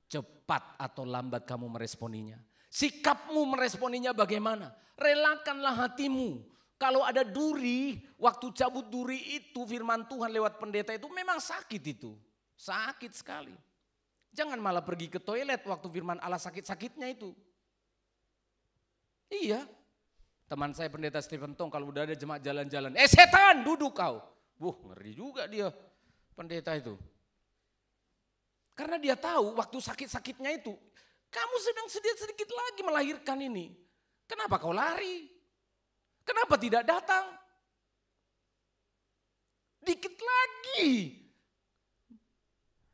Cepat atau lambat kamu meresponinya. Sikapmu meresponinya bagaimana? Relakanlah hatimu Kalau ada duri, waktu cabut duri itu firman Tuhan lewat pendeta itu memang sakit itu. Sakit sekali. Jangan malah pergi ke toilet waktu firman Allah sakit-sakitnya itu. Iya. Teman saya pendeta Stephen Tong kalau udah ada jemaat jalan-jalan, setan duduk kau. Ngeri juga dia pendeta itu. Karena dia tahu waktu sakit-sakitnya itu, kamu sedang sedikit lagi melahirkan ini. Kenapa kau lari? Kenapa tidak datang? Dikit lagi.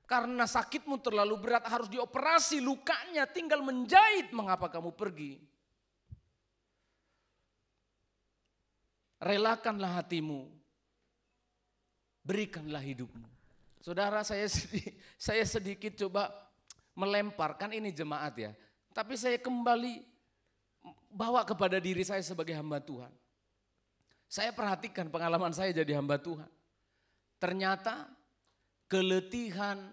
Karena sakitmu terlalu berat harus dioperasi, lukanya tinggal menjahit, mengapa kamu pergi? Relakanlah hatimu, berikanlah hidupmu. Saudara, saya sedikit coba melemparkan ini jemaat ya. Tapi saya kembali bawa kepada diri saya sebagai hamba Tuhan. Saya perhatikan pengalaman saya jadi hamba Tuhan. Ternyata keletihan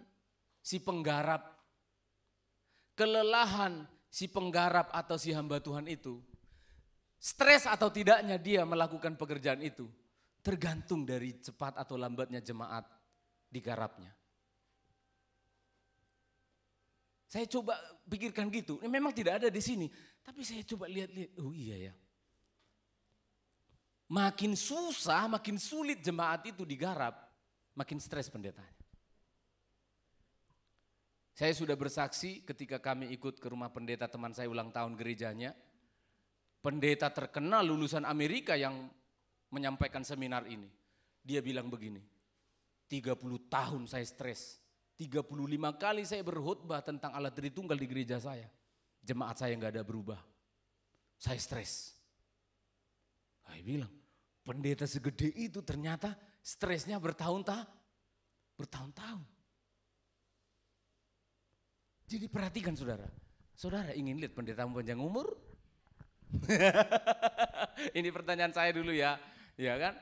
si penggarap, kelelahan si penggarap atau si hamba Tuhan itu, stres atau tidaknya dia melakukan pekerjaan itu, tergantung dari cepat atau lambatnya jemaat digarapnya. Saya coba pikirkan gitu, ini memang tidak ada di sini, tapi saya coba lihat-lihat, oh iya ya. Makin susah, makin sulit jemaat itu digarap, makin stres pendetanya. Saya sudah bersaksi ketika kami ikut ke rumah pendeta teman saya ulang tahun gerejanya. Pendeta terkenal lulusan Amerika yang menyampaikan seminar ini. Dia bilang begini, 30 tahun saya stres, 35 kali saya berkhotbah tentang Allah Tritunggal di gereja saya. Jemaat saya nggak ada berubah, saya stres. Saya bilang, pendeta segede itu ternyata stresnya bertahun-tahun. Jadi perhatikan saudara, saudara ingin lihat pendetamu panjang umur? Ini pertanyaan saya dulu ya, ya kan?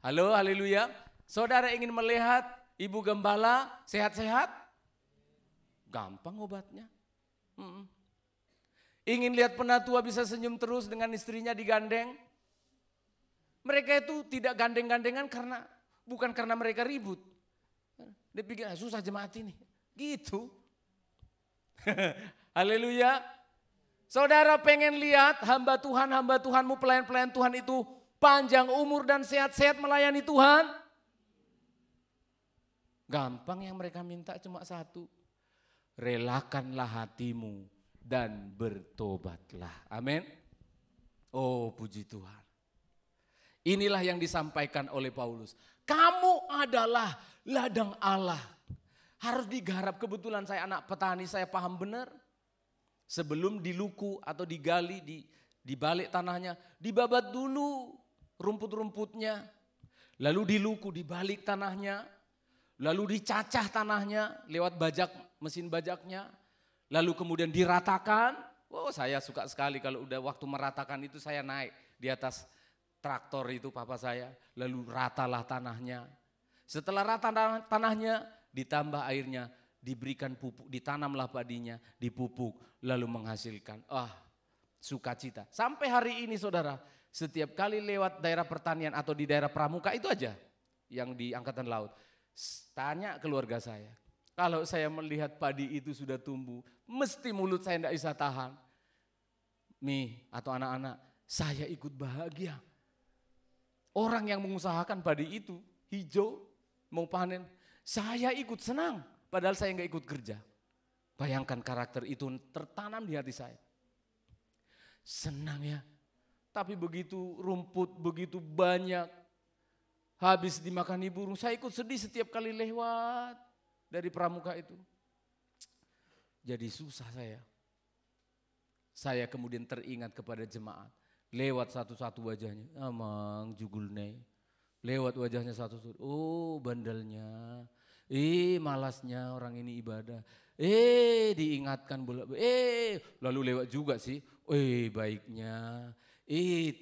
Halo, haleluya. Saudara ingin melihat ibu gembala sehat-sehat? Gampang obatnya. Ingin lihat penatua bisa senyum terus dengan istrinya digandeng? Mereka itu tidak gandeng-gandengan bukan karena mereka ribut. Dia pikir susah jemaat ini, gitu. Haleluya. Saudara pengen lihat hamba Tuhanmu, pelayan-pelayan Tuhan itu panjang umur dan sehat-sehat melayani Tuhan? Gampang, yang mereka minta cuma satu. Relakanlah hatimu dan bertobatlah. Amin. Oh puji Tuhan. Inilah yang disampaikan oleh Paulus. Kamu adalah ladang Allah. Harus digarap. Kebetulan saya anak petani, saya paham benar. Sebelum diluku atau digali di balik tanahnya, dibabat dulu rumput-rumputnya. Lalu diluku di balik tanahnya. Lalu dicacah tanahnya lewat mesin bajaknya. Lalu kemudian diratakan. Oh saya suka sekali kalau udah waktu meratakan itu saya naik di atas traktor itu papa saya. Lalu ratalah tanahnya. Setelah rata tanahnya ditambah airnya, diberikan pupuk, ditanamlah padinya, dipupuk, lalu menghasilkan. Sukacita. Sampai hari ini saudara, setiap kali lewat daerah pertanian atau di daerah pramuka itu aja yang di angkatan laut. Tanya keluarga saya, kalau saya melihat padi itu sudah tumbuh, mesti mulut saya tidak bisa tahan. Mi atau anak-anak, saya ikut bahagia. Orang yang mengusahakan padi itu hijau, mau panen, saya ikut senang. Padahal saya nggak ikut kerja. Bayangkan karakter itu tertanam di hati saya. Senang ya. Tapi begitu rumput, begitu banyak. Habis dimakani burung, saya ikut sedih setiap kali lewat dari pramuka itu. Jadi susah saya. Saya kemudian teringat kepada jemaat. Lewat satu-satu wajahnya. Amang jugulne. Lewat wajahnya satu-satu. Oh bandelnya. Malasnya orang ini ibadah. Diingatkan bolak. Lalu lewat juga sih. Baiknya.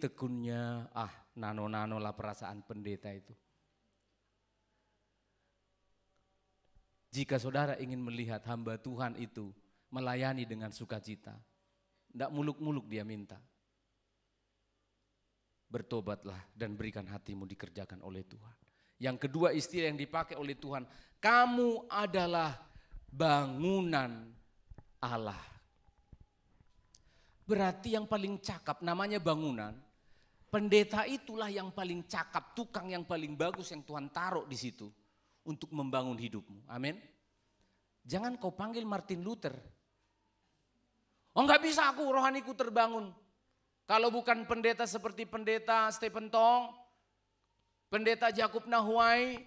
Tekunnya. Nano-nano lah perasaan pendeta itu. Jika saudara ingin melihat hamba Tuhan itu melayani dengan sukacita, tidak muluk-muluk dia minta. bertobatlah dan berikan hatimu dikerjakan oleh Tuhan. Yang kedua istilah yang dipakai oleh Tuhan, kamu adalah bangunan Allah. Berarti yang paling cakap namanya bangunan, pendeta itulah yang paling cakap, tukang yang paling bagus yang Tuhan taruh di situ untuk membangun hidupmu. Amin. Jangan kau panggil Martin Luther. Oh enggak bisa aku, rohaniku terbangun. Kalau bukan pendeta seperti pendeta Stephen Tong, pendeta Jakub Nahuai,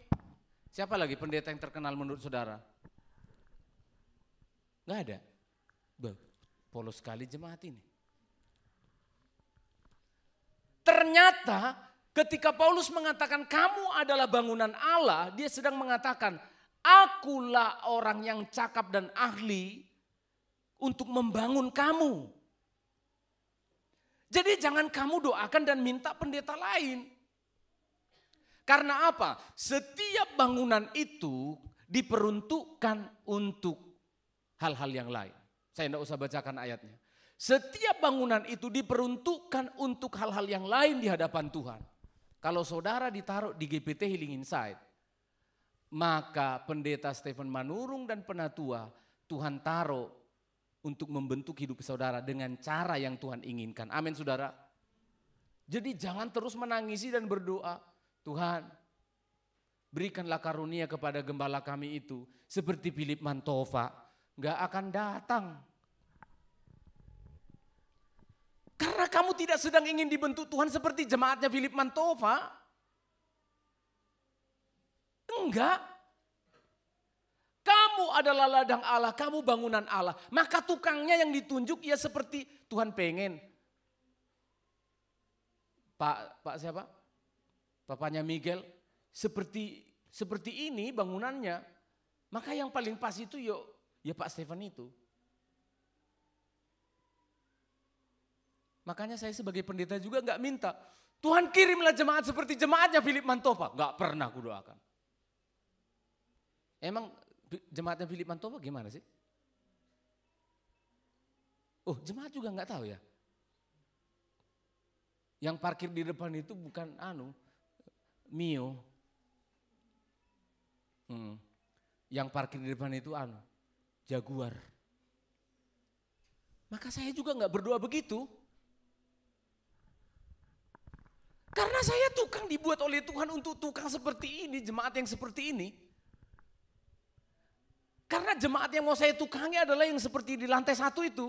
siapa lagi pendeta yang terkenal menurut saudara? Enggak ada. Polos sekali jemaat ini. Ternyata ketika Paulus mengatakan kamu adalah bangunan Allah, dia sedang mengatakan akulah orang yang cakap dan ahli untuk membangun kamu. Jadi jangan kamu doakan dan minta pendeta lain. Karena apa? Setiap bangunan itu diperuntukkan untuk hal-hal yang lain. Saya tidak usah bacakan ayatnya. Setiap bangunan itu diperuntukkan untuk hal-hal yang lain di hadapan Tuhan. Kalau saudara ditaruh di GPT Healing Insight, maka pendeta Stephen Manurung dan penatua Tuhan taruh untuk membentuk hidup saudara dengan cara yang Tuhan inginkan. Amin saudara. Jadi jangan terus menangisi dan berdoa, Tuhan berikanlah karunia kepada gembala kami itu seperti Philip Mantova, gak akan datang. Karena kamu tidak sedang ingin dibentuk Tuhan seperti jemaatnya Philip Mantova. Enggak. Kamu adalah ladang Allah, kamu bangunan Allah. Maka tukangnya yang ditunjuk ya seperti Tuhan pengen. Pak siapa? Papanya Miguel. Seperti ini bangunannya. Maka yang paling pas itu ya Pak Stephen itu. Makanya saya sebagai pendeta juga enggak minta, Tuhan kirimlah jemaat seperti jemaatnya Philip Mantova. Enggak pernah aku doakan. Emang jemaatnya Philip Mantova gimana sih? Oh jemaat juga enggak tahu ya. Yang parkir di depan itu bukan Mio. Yang parkir di depan itu Jaguar. Maka saya juga enggak berdoa begitu. Karena saya tukang dibuat oleh Tuhan untuk tukang seperti ini, jemaat yang seperti ini. Karena jemaat yang mau saya tukangi adalah yang seperti di lantai 1 itu.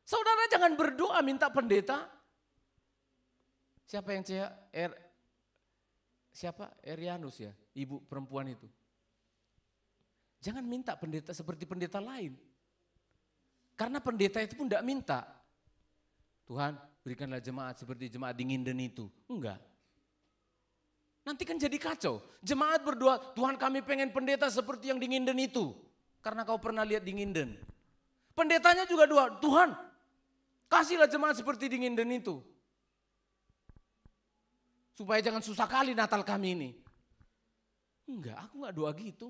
Saudara jangan berdoa minta pendeta. Siapa yang Erianus ya, ibu perempuan itu. Jangan minta pendeta seperti pendeta lain. Karena pendeta itu pun tidak minta. Tuhan berikanlah jemaat seperti jemaat di Nginden itu. Enggak. Nanti kan jadi kacau. Jemaat berdoa, Tuhan kami pengen pendeta seperti yang di Nginden itu. Karena kau pernah lihat di Nginden. Pendetanya juga doa, Tuhan kasihlah jemaat seperti di Nginden itu. Supaya jangan susah kali Natal kami ini. Enggak, aku enggak doa gitu.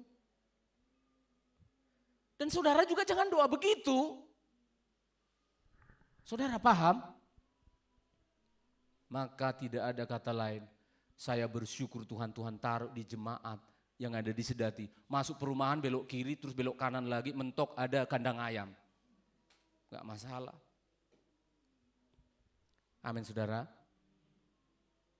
Dan saudara juga jangan doa begitu. Saudara paham? Maka tidak ada kata lain. Saya bersyukur Tuhan taruh di jemaat yang ada di Sedati. Masuk perumahan belok kiri terus belok kanan lagi mentok ada kandang ayam. Gak masalah. Amin saudara.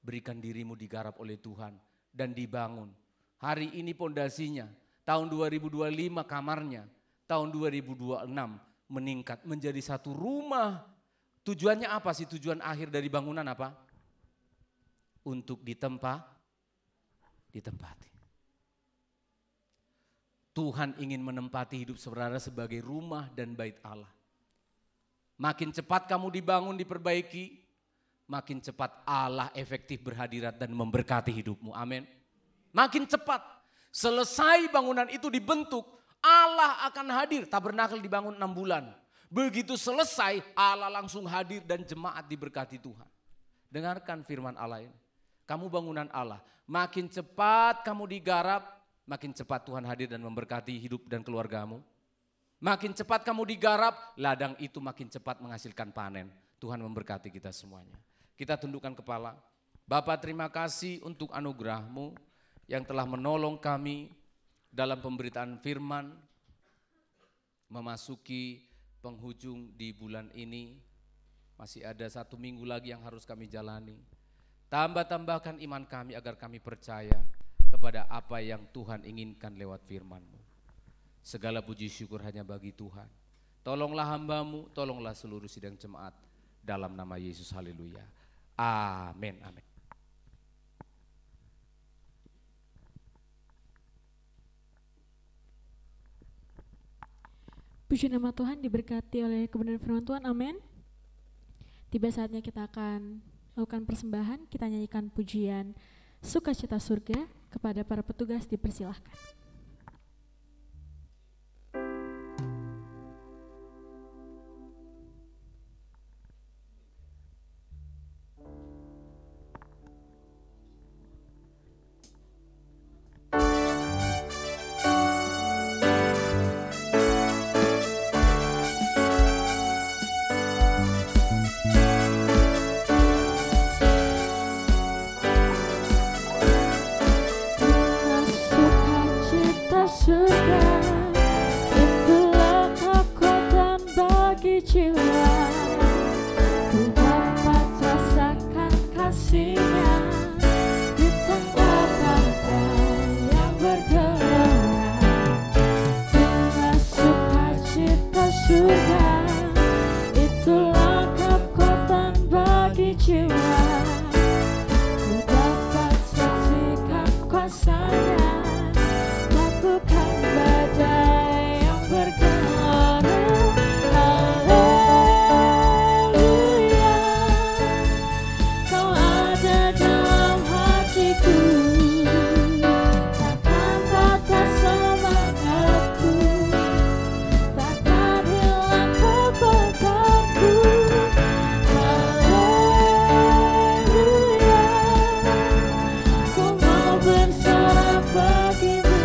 Berikan dirimu digarap oleh Tuhan dan dibangun. Hari ini pondasinya. Tahun 2025 kamarnya. Tahun 2026 meningkat menjadi satu rumah. Tujuannya apa sih? Tujuan akhir dari bangunan apa? Untuk ditempati. Tuhan ingin menempati hidup saudara sebagai rumah dan bait Allah. Makin cepat kamu dibangun, diperbaiki, makin cepat Allah efektif berhadirat dan memberkati hidupmu. Amin. Makin cepat selesai bangunan itu dibentuk, Allah akan hadir. Tabernakel dibangun 6 bulan. Begitu selesai Allah langsung hadir dan jemaat diberkati Tuhan. Dengarkan firman Allah ini. Kamu bangunan Allah. Makin cepat kamu digarap, makin cepat Tuhan hadir dan memberkati hidup dan keluargamu. Makin cepat kamu digarap, ladang itu makin cepat menghasilkan panen. Tuhan memberkati kita semuanya. Kita tundukkan kepala. Bapa, terima kasih untuk anugerah-Mu yang telah menolong kami dalam pemberitaan firman, memasuki penghujung di bulan ini. Masih ada 1 minggu lagi yang harus kami jalani. Tambahkan iman kami agar kami percaya kepada apa yang Tuhan inginkan lewat firman-Mu. Segala puji syukur hanya bagi Tuhan. Tolonglah hamba-Mu, tolonglah seluruh sidang jemaat. Dalam nama Yesus, haleluya. Amin, amin. Puji nama Tuhan, diberkati oleh kebenaran firman Tuhan, amin. Tiba saatnya kita akan melakukan persembahan, kita nyanyikan pujian Sukacita Surga. Kepada para petugas dipersilahkan. Surga, itulah kekuatan bagi jiwa. Ku dapat rasakan kasih-Nya di tengah badai yang bergelora. Dengan sukacita surga, itulah kekuatan bagi jiwa. Ku dapat saksikan kuasa-Nya, bukan badai yang bergelora. Haleluya, Kau ada dalam hatiku, takkan patah semangatku, takkan hilang kekuatanku. Haleluya, ku mau bersorak bagimu.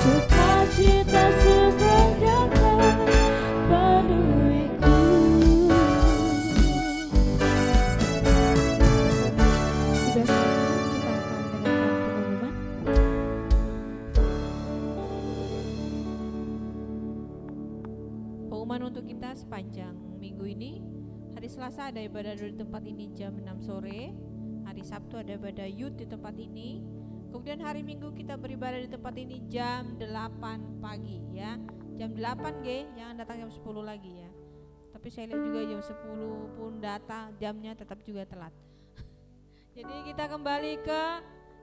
Sukacita segenggam penuhiku. Sudah saatnya kita akan dengarkan pengumuman. Pengumuman untuk kita sepanjang minggu ini. Hari Selasa ada ibadah di tempat ini jam 6 sore. Hari Sabtu ada ibadah youth di tempat ini. Kemudian hari Minggu kita beribadah di tempat ini jam 8 pagi ya. Jam 8 jangan datang jam 10 lagi ya. Tapi saya lihat juga jam 10 pun data jamnya tetap juga telat. Jadi kita kembali ke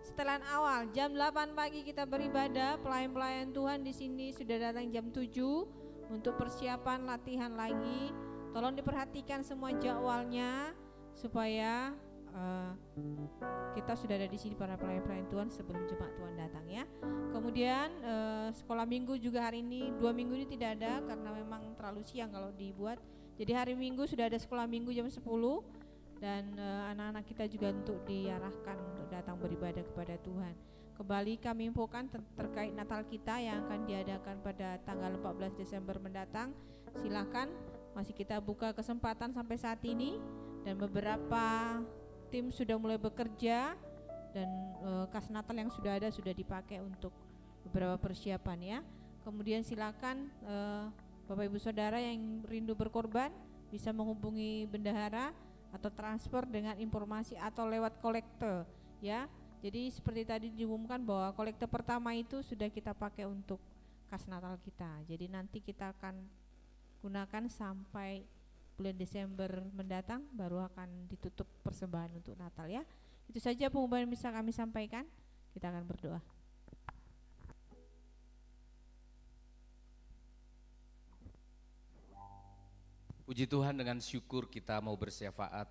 setelan awal. Jam 8 pagi kita beribadah, pelayan-pelayan Tuhan di sini sudah datang jam 7 untuk persiapan latihan lagi. Tolong diperhatikan semua jadwalnya supaya kita sudah ada di sini para pelayan-pelayan Tuhan sebelum jemaat Tuhan datang ya. Kemudian sekolah minggu juga hari ini 2 minggu ini tidak ada karena memang terlalu siang kalau dibuat. Jadi hari Minggu sudah ada sekolah minggu jam 10 dan anak-anak kita juga untuk diarahkan untuk datang beribadah kepada Tuhan. Kembali kami infokan terkait Natal kita yang akan diadakan pada tanggal 14 Desember mendatang. Silakan, masih kita buka kesempatan sampai saat ini dan beberapa tim sudah mulai bekerja dan kas Natal yang sudah ada sudah dipakai untuk beberapa persiapan ya. Kemudian silakan Bapak Ibu Saudara yang rindu berkorban bisa menghubungi bendahara atau transfer dengan informasi atau lewat kolektor ya. Jadi seperti tadi diumumkan bahwa kolektor pertama itu sudah kita pakai untuk kas Natal kita. Jadi nanti kita akan gunakan sampai bulan Desember mendatang baru akan ditutup persembahan untuk Natal ya. Itu saja pengumuman yang bisa kami sampaikan. Kita akan berdoa. Puji Tuhan, dengan syukur kita mau bersyafaat.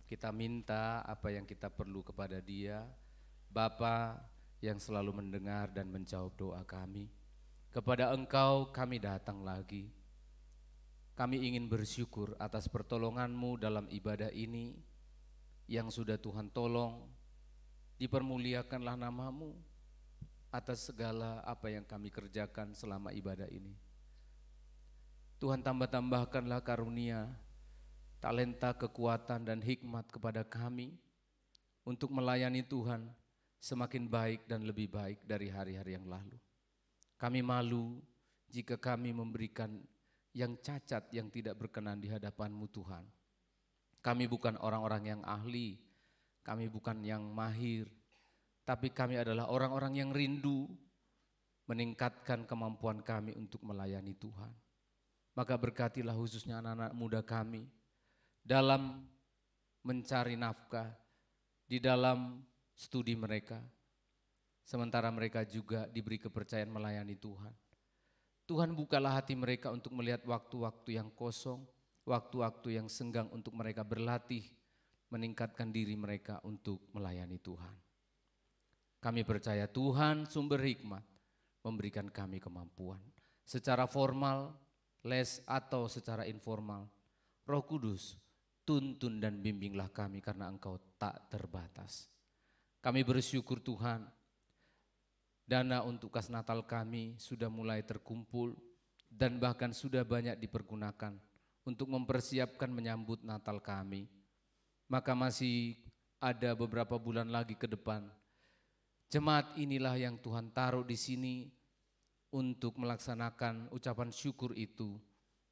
Kita minta apa yang kita perlu kepada Dia. Bapa yang selalu mendengar dan menjawab doa kami. Kepada Engkau kami datang lagi. Kami ingin bersyukur atas pertolongan-Mu dalam ibadah ini yang sudah Tuhan tolong. Dipermuliakanlah nama-Mu atas segala apa yang kami kerjakan selama ibadah ini. Tuhan tambah-tambahkanlah karunia talenta, kekuatan, dan hikmat kepada kami untuk melayani Tuhan semakin baik dan lebih baik dari hari-hari yang lalu. Kami malu jika kami memberikan yang cacat, yang tidak berkenan di hadapan-Mu Tuhan. Kami bukan orang-orang yang ahli, kami bukan yang mahir, tapi kami adalah orang-orang yang rindu meningkatkan kemampuan kami untuk melayani Tuhan. Maka berkatilah khususnya anak-anak muda kami dalam mencari nafkah, di dalam studi mereka, sementara mereka juga diberi kepercayaan melayani Tuhan. Tuhan bukalah hati mereka untuk melihat waktu-waktu yang kosong, waktu-waktu yang senggang untuk mereka berlatih, meningkatkan diri mereka untuk melayani Tuhan. Kami percaya Tuhan sumber hikmat memberikan kami kemampuan. Secara formal, les atau secara informal, Roh Kudus tuntun dan bimbinglah kami karena Engkau tak terbatas. Kami bersyukur Tuhan, dana untuk kas Natal kami sudah mulai terkumpul dan bahkan sudah banyak dipergunakan untuk mempersiapkan menyambut Natal kami. Maka masih ada beberapa bulan lagi ke depan. Jemaat inilah yang Tuhan taruh di sini untuk melaksanakan ucapan syukur itu.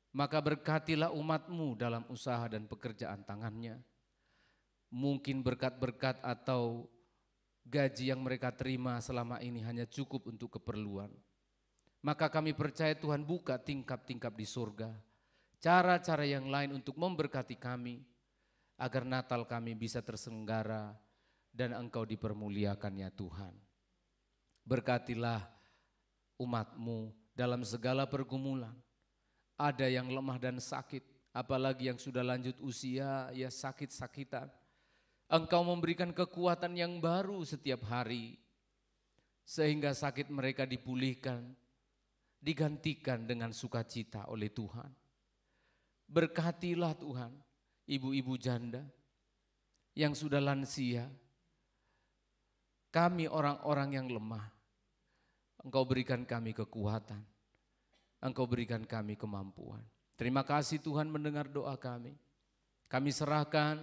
Maka berkatilah umat-Mu dalam usaha dan pekerjaan tangannya. Mungkin berkat-berkat atau gaji yang mereka terima selama ini hanya cukup untuk keperluan. Maka kami percaya Tuhan buka tingkap-tingkap di surga, cara-cara yang lain untuk memberkati kami, agar Natal kami bisa terselenggara dan Engkau dipermuliakannya Tuhan. Berkatilah umat-Mu dalam segala pergumulan. Ada yang lemah dan sakit, apalagi yang sudah lanjut usia, ya sakit-sakitan. Engkau memberikan kekuatan yang baru setiap hari, sehingga sakit mereka dipulihkan, digantikan dengan sukacita oleh Tuhan. Berkatilah Tuhan, ibu-ibu janda yang sudah lansia, kami orang-orang yang lemah, Engkau berikan kami kekuatan, Engkau berikan kami kemampuan. Terima kasih Tuhan mendengar doa kami. Kami serahkan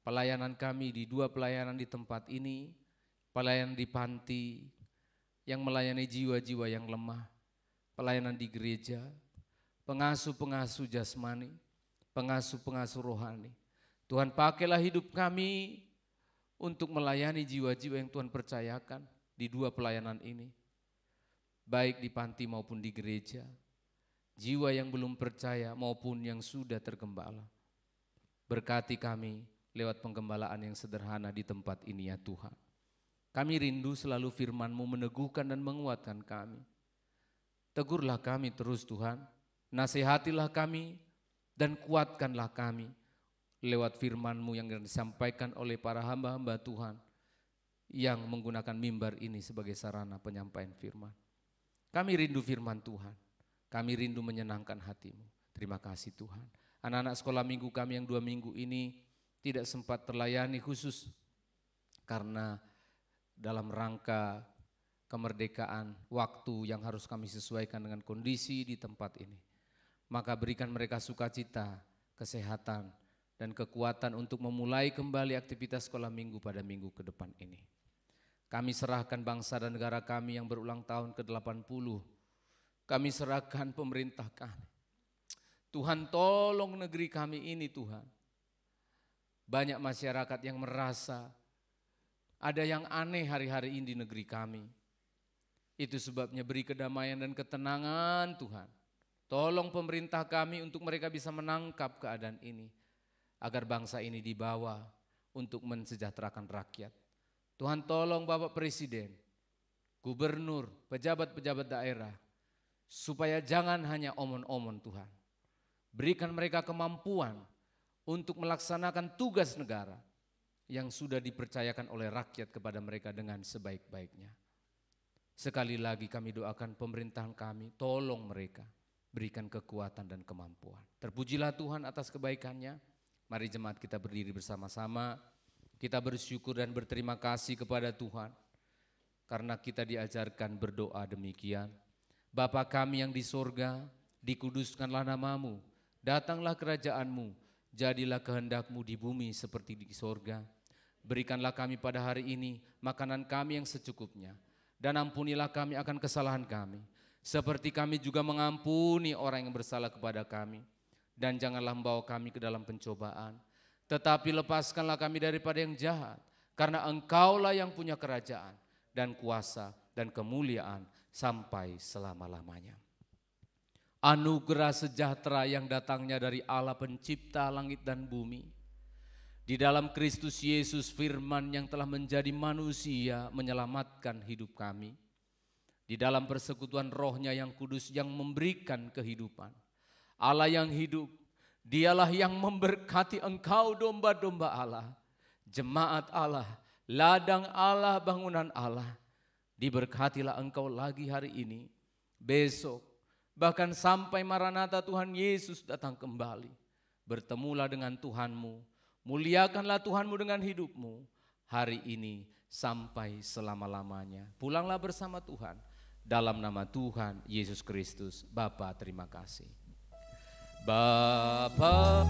pelayanan kami di 2 pelayanan di tempat ini, pelayanan di panti yang melayani jiwa-jiwa yang lemah, pelayanan di gereja, pengasuh-pengasuh jasmani, pengasuh-pengasuh rohani. Tuhan pakailah hidup kami untuk melayani jiwa-jiwa yang Tuhan percayakan di 2 pelayanan ini, baik di panti maupun di gereja, jiwa yang belum percaya maupun yang sudah tergembala. Berkati kami lewat penggembalaan yang sederhana di tempat ini ya Tuhan. Kami rindu selalu firman-Mu meneguhkan dan menguatkan kami. Tegurlah kami terus Tuhan, nasihatilah kami dan kuatkanlah kami lewat firman-Mu yang disampaikan oleh para hamba-hamba Tuhan yang menggunakan mimbar ini sebagai sarana penyampaian firman. Kami rindu firman Tuhan, kami rindu menyenangkan hati-Mu. Terima kasih Tuhan. Anak-anak sekolah minggu kami yang 2 minggu ini tidak sempat terlayani khusus karena dalam rangka kemerdekaan waktu yang harus kami sesuaikan dengan kondisi di tempat ini. Maka berikan mereka sukacita, kesehatan, dan kekuatan untuk memulai kembali aktivitas sekolah minggu pada minggu ke depan ini. Kami serahkan bangsa dan negara kami yang berulang tahun ke-80. Kami serahkan pemerintah kami. Tuhan tolong negeri kami ini Tuhan. Banyak masyarakat yang merasa ada yang aneh hari-hari ini di negeri kami. Itu sebabnya beri kedamaian dan ketenangan Tuhan. Tolong pemerintah kami untuk mereka bisa menangkap keadaan ini, agar bangsa ini dibawa untuk mensejahterakan rakyat. Tuhan tolong Bapak Presiden, Gubernur, pejabat-pejabat daerah, supaya jangan hanya omon-omon Tuhan. Berikan mereka kemampuan untuk melaksanakan tugas negara yang sudah dipercayakan oleh rakyat kepada mereka dengan sebaik-baiknya. Sekali lagi kami doakan pemerintahan kami, tolong mereka, berikan kekuatan dan kemampuan. Terpujilah Tuhan atas kebaikannya. Mari jemaat kita berdiri bersama-sama, kita bersyukur dan berterima kasih kepada Tuhan, karena kita diajarkan berdoa demikian. Bapa kami yang di sorga, dikuduskanlah nama-Mu, datanglah kerajaan-Mu, jadilah kehendak-Mu di bumi seperti di sorga. Berikanlah kami pada hari ini makanan kami yang secukupnya, dan ampunilah kami akan kesalahan kami, seperti kami juga mengampuni orang yang bersalah kepada kami. Dan janganlah membawa kami ke dalam pencobaan, tetapi lepaskanlah kami daripada yang jahat, karena Engkaulah yang punya kerajaan dan kuasa dan kemuliaan sampai selama-lamanya. Anugerah sejahtera yang datangnya dari Allah pencipta langit dan bumi, di dalam Kristus Yesus firman yang telah menjadi manusia menyelamatkan hidup kami. Di dalam persekutuan Roh-Nya yang kudus yang memberikan kehidupan. Allah yang hidup, Dialah yang memberkati engkau domba-domba Allah, jemaat Allah, ladang Allah, bangunan Allah. Diberkatilah engkau lagi hari ini, besok, bahkan sampai Maranatha Tuhan Yesus datang kembali. Bertemulah dengan Tuhanmu. Muliakanlah Tuhanmu dengan hidupmu hari ini sampai selama-lamanya. Pulanglah bersama Tuhan dalam nama Tuhan Yesus Kristus. Bapa, terima kasih. Bapa.